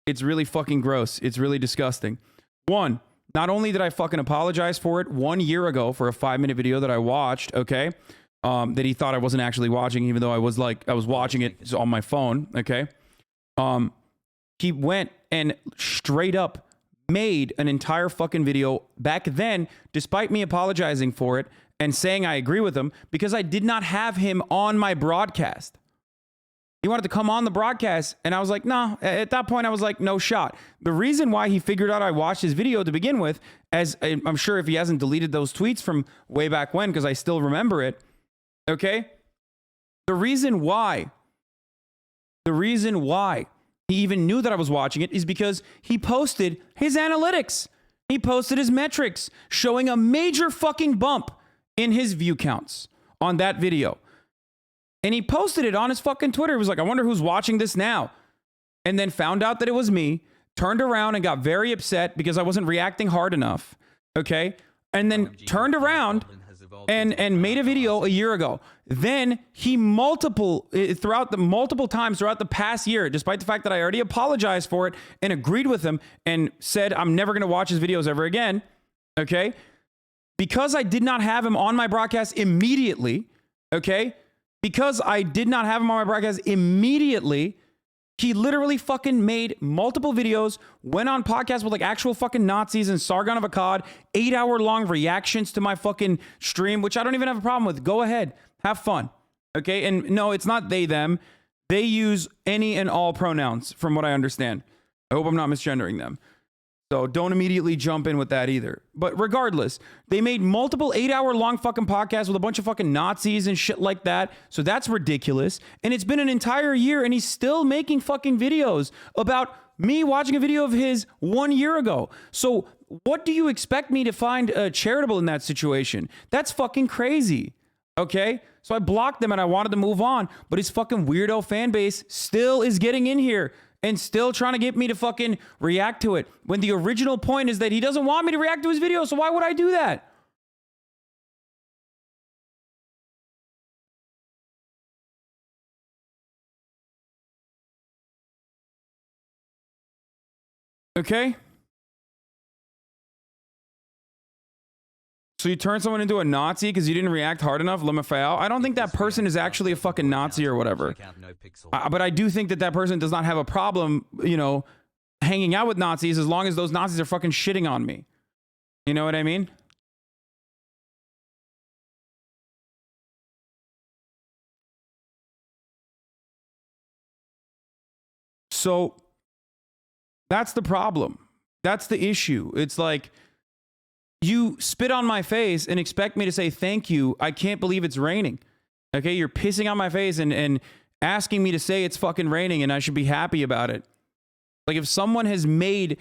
It's really fucking gross. It's really disgusting. One, not only did I fucking apologize for it 1 year ago for a 5-minute video that I watched, okay? That he thought I wasn't actually watching, even though I was watching it on my phone, okay? He went and straight up made an entire fucking video back then, despite me apologizing for it and saying I agree with him, because I did not have him on my broadcast. He wanted to come on the broadcast, and I was like, no. At that point, I was like, no shot. The reason why he figured out I watched his video to begin with, as I'm sure if he hasn't deleted those tweets from way back when, because I still remember it, okay? The reason why he even knew that I was watching it is because he posted his analytics. He posted his metrics showing a major fucking bump in his view counts on that video. And he posted it on his fucking Twitter. He was like, I wonder who's watching this now. And then found out that it was me, turned around and got very upset because I wasn't reacting hard enough. Okay. And then turned around and made a video a year ago. Then he multiple times throughout the past year, despite the fact that I already apologized for it and agreed with him and said I'm never going to watch his videos ever again. Okay. Because I did not have him on my broadcast immediately. Okay. Because I did not have him on my broadcast immediately, he literally fucking made multiple videos, went on podcasts with like actual fucking Nazis and Sargon of Akkad, 8-hour long reactions to my fucking stream, which I don't even have a problem with. Go ahead. Have fun. Okay. And no, it's not they, them. They use any and all pronouns from what I understand. I hope I'm not misgendering them. So don't immediately jump in with that either. But regardless, they made multiple 8-hour long fucking podcasts with a bunch of fucking Nazis and shit like that. So that's ridiculous. And it's been an entire year and he's still making fucking videos about me watching a video of his 1 year ago. So what do you expect me to find charitable in that situation? That's fucking crazy. Okay? So I blocked them and I wanted to move on. But his fucking weirdo fan base still is getting in here and still trying to get me to fucking react to it. When the original point is that he doesn't want me to react to his video, so why would I do that? Okay? So you turn someone into a Nazi because you didn't react hard enough, LMFAO? I don't think that person is actually a fucking Nazi or whatever. But I do think that that person does not have a problem, you know, hanging out with Nazis as long as those Nazis are fucking shitting on me. You know what I mean? So that's the problem. That's the issue. It's like, you spit on my face and expect me to say thank you. I can't believe it's raining. Okay, you're pissing on my face and asking me to say it's fucking raining and I should be happy about it. Like, if someone has made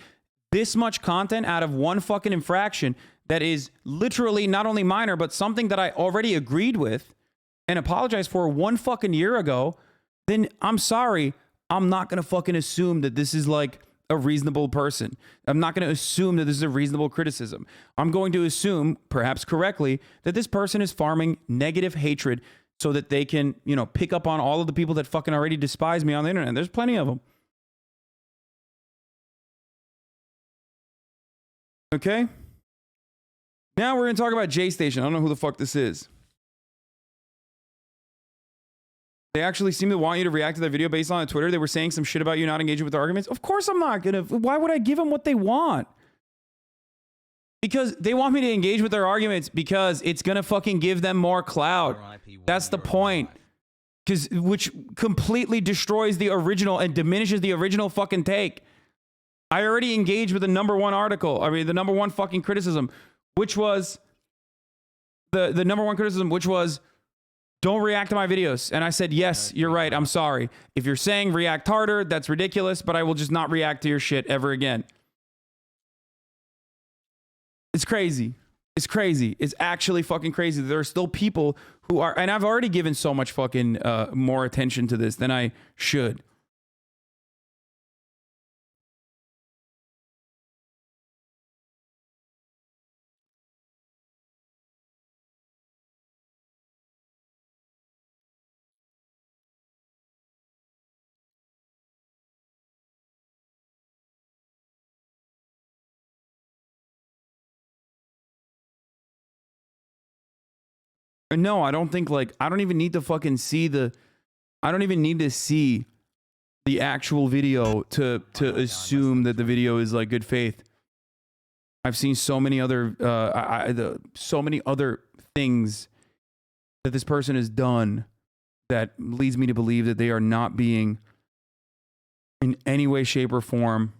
this much content out of one fucking infraction that is literally not only minor, but something that I already agreed with and apologized for 1 fucking year ago, then I'm sorry. I'm not going to fucking assume that this is like a reasonable person. I'm not going to assume that this is a reasonable criticism. I'm going to assume, perhaps correctly, that this person is farming negative hatred so that they can, you know, pick up on all of the people that fucking already despise me on the internet. There's plenty of them. Okay? Now we're going to talk about J-Station. I don't know who the fuck this is. They actually seem to want you to react to that video based on Twitter. They were saying some shit about you not engaging with their arguments. Of course I'm not gonna. Why would I give them what they want? Because they want me to engage with their arguments because it's gonna fucking give them more clout. That's the point. Which completely destroys the original and diminishes the original fucking take. I already engaged with the #1 article. I mean, the #1 fucking criticism, which was the #1 criticism, which was, don't react to my videos. And I said, yes, you're right. I'm sorry. If you're saying react harder, that's ridiculous, but I will just not react to your shit ever again. It's crazy. It's crazy. It's actually fucking crazy. There are still people who are, and I've already given so much fucking more attention to this than I should. No, I don't think, like, I don't even need to fucking see I don't even need to see the actual video to assume that the video is like good faith. I've seen so many other so many other things that this person has done that leads me to believe that they are not being in any way, shape, or form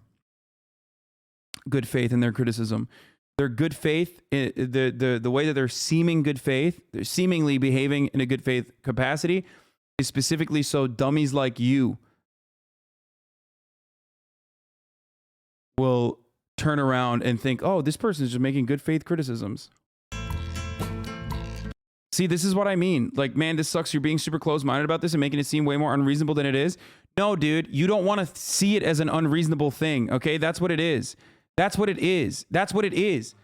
good faith in their criticism. Their good faith, the way that they're seeming good faith, they're seemingly behaving in a good faith capacity, is specifically so dummies like you will turn around and think, oh, this person is just making good faith criticisms. See, this is what I mean. Like, man, this sucks. You're being super close-minded about this and making it seem way more unreasonable than it is. No, dude, you don't want to see it as an unreasonable thing, okay? That's what it is. That's what it is. That's what it is.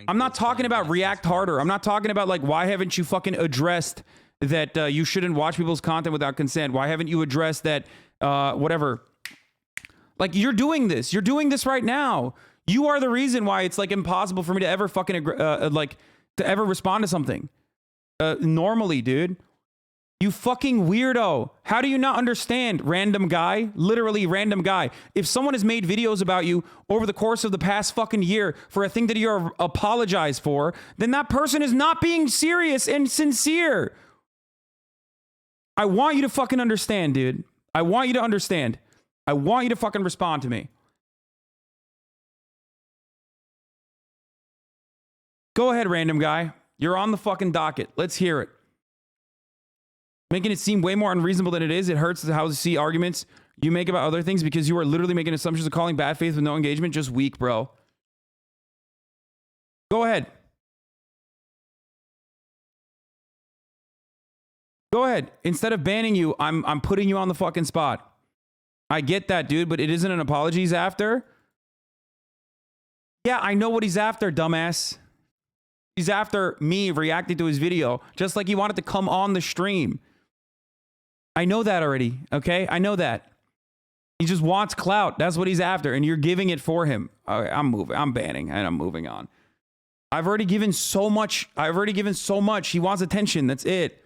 I'm not talking about react harder. I'm not talking about, like, why haven't you fucking addressed that you shouldn't watch people's content without consent? Why haven't you addressed that, whatever? Like, you're doing this. You're doing this right now. You are the reason why it's, like, impossible for me to ever fucking, to ever respond to something. Normally, dude. You fucking weirdo. How do you not understand, random guy? Literally random guy. If someone has made videos about you over the course of the past fucking year for a thing that you're apologized for, then that person is not being serious and sincere. I want you to fucking understand, dude. I want you to understand. I want you to fucking respond to me. Go ahead, random guy. You're on the fucking docket. Let's hear it. Making it seem way more unreasonable than it is. It hurts how to see arguments you make about other things because you are literally making assumptions of calling bad faith with no engagement. Just weak, bro. Go ahead. Go ahead. Instead of banning you, I'm putting you on the fucking spot. I get that, dude, but it isn't an apology he's after. Yeah, I know what he's after, dumbass. He's after me reacting to his video, just like he wanted to come on the stream. I know that already, okay? I know that. He just wants clout. That's what he's after, and you're giving it for him. Okay, I'm moving. I'm banning, and I'm moving on. I've already given so much. I've already given so much. He wants attention. That's it.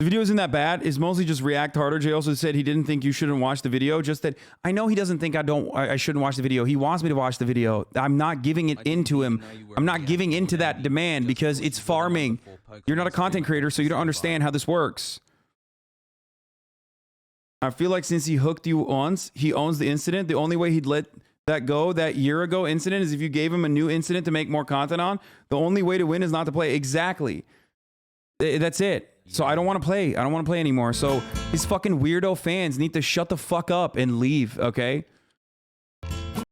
The video isn't that bad. It's mostly just react harder. Jay also said he didn't think you shouldn't watch the video. Just that I know he doesn't think I shouldn't watch the video. He wants me to watch the video. I'm not giving it into him. I'm not giving into that demand because it's farming. You're not a content creator, so you don't understand how this works. I feel like since he hooked you once, he owns the incident. The only way he'd let that go, that year ago incident, is if you gave him a new incident to make more content on. The only way to win is not to play. Exactly. That's it. So I don't want to play. I don't want to play anymore. So his fucking weirdo fans need to shut the fuck up and leave, okay?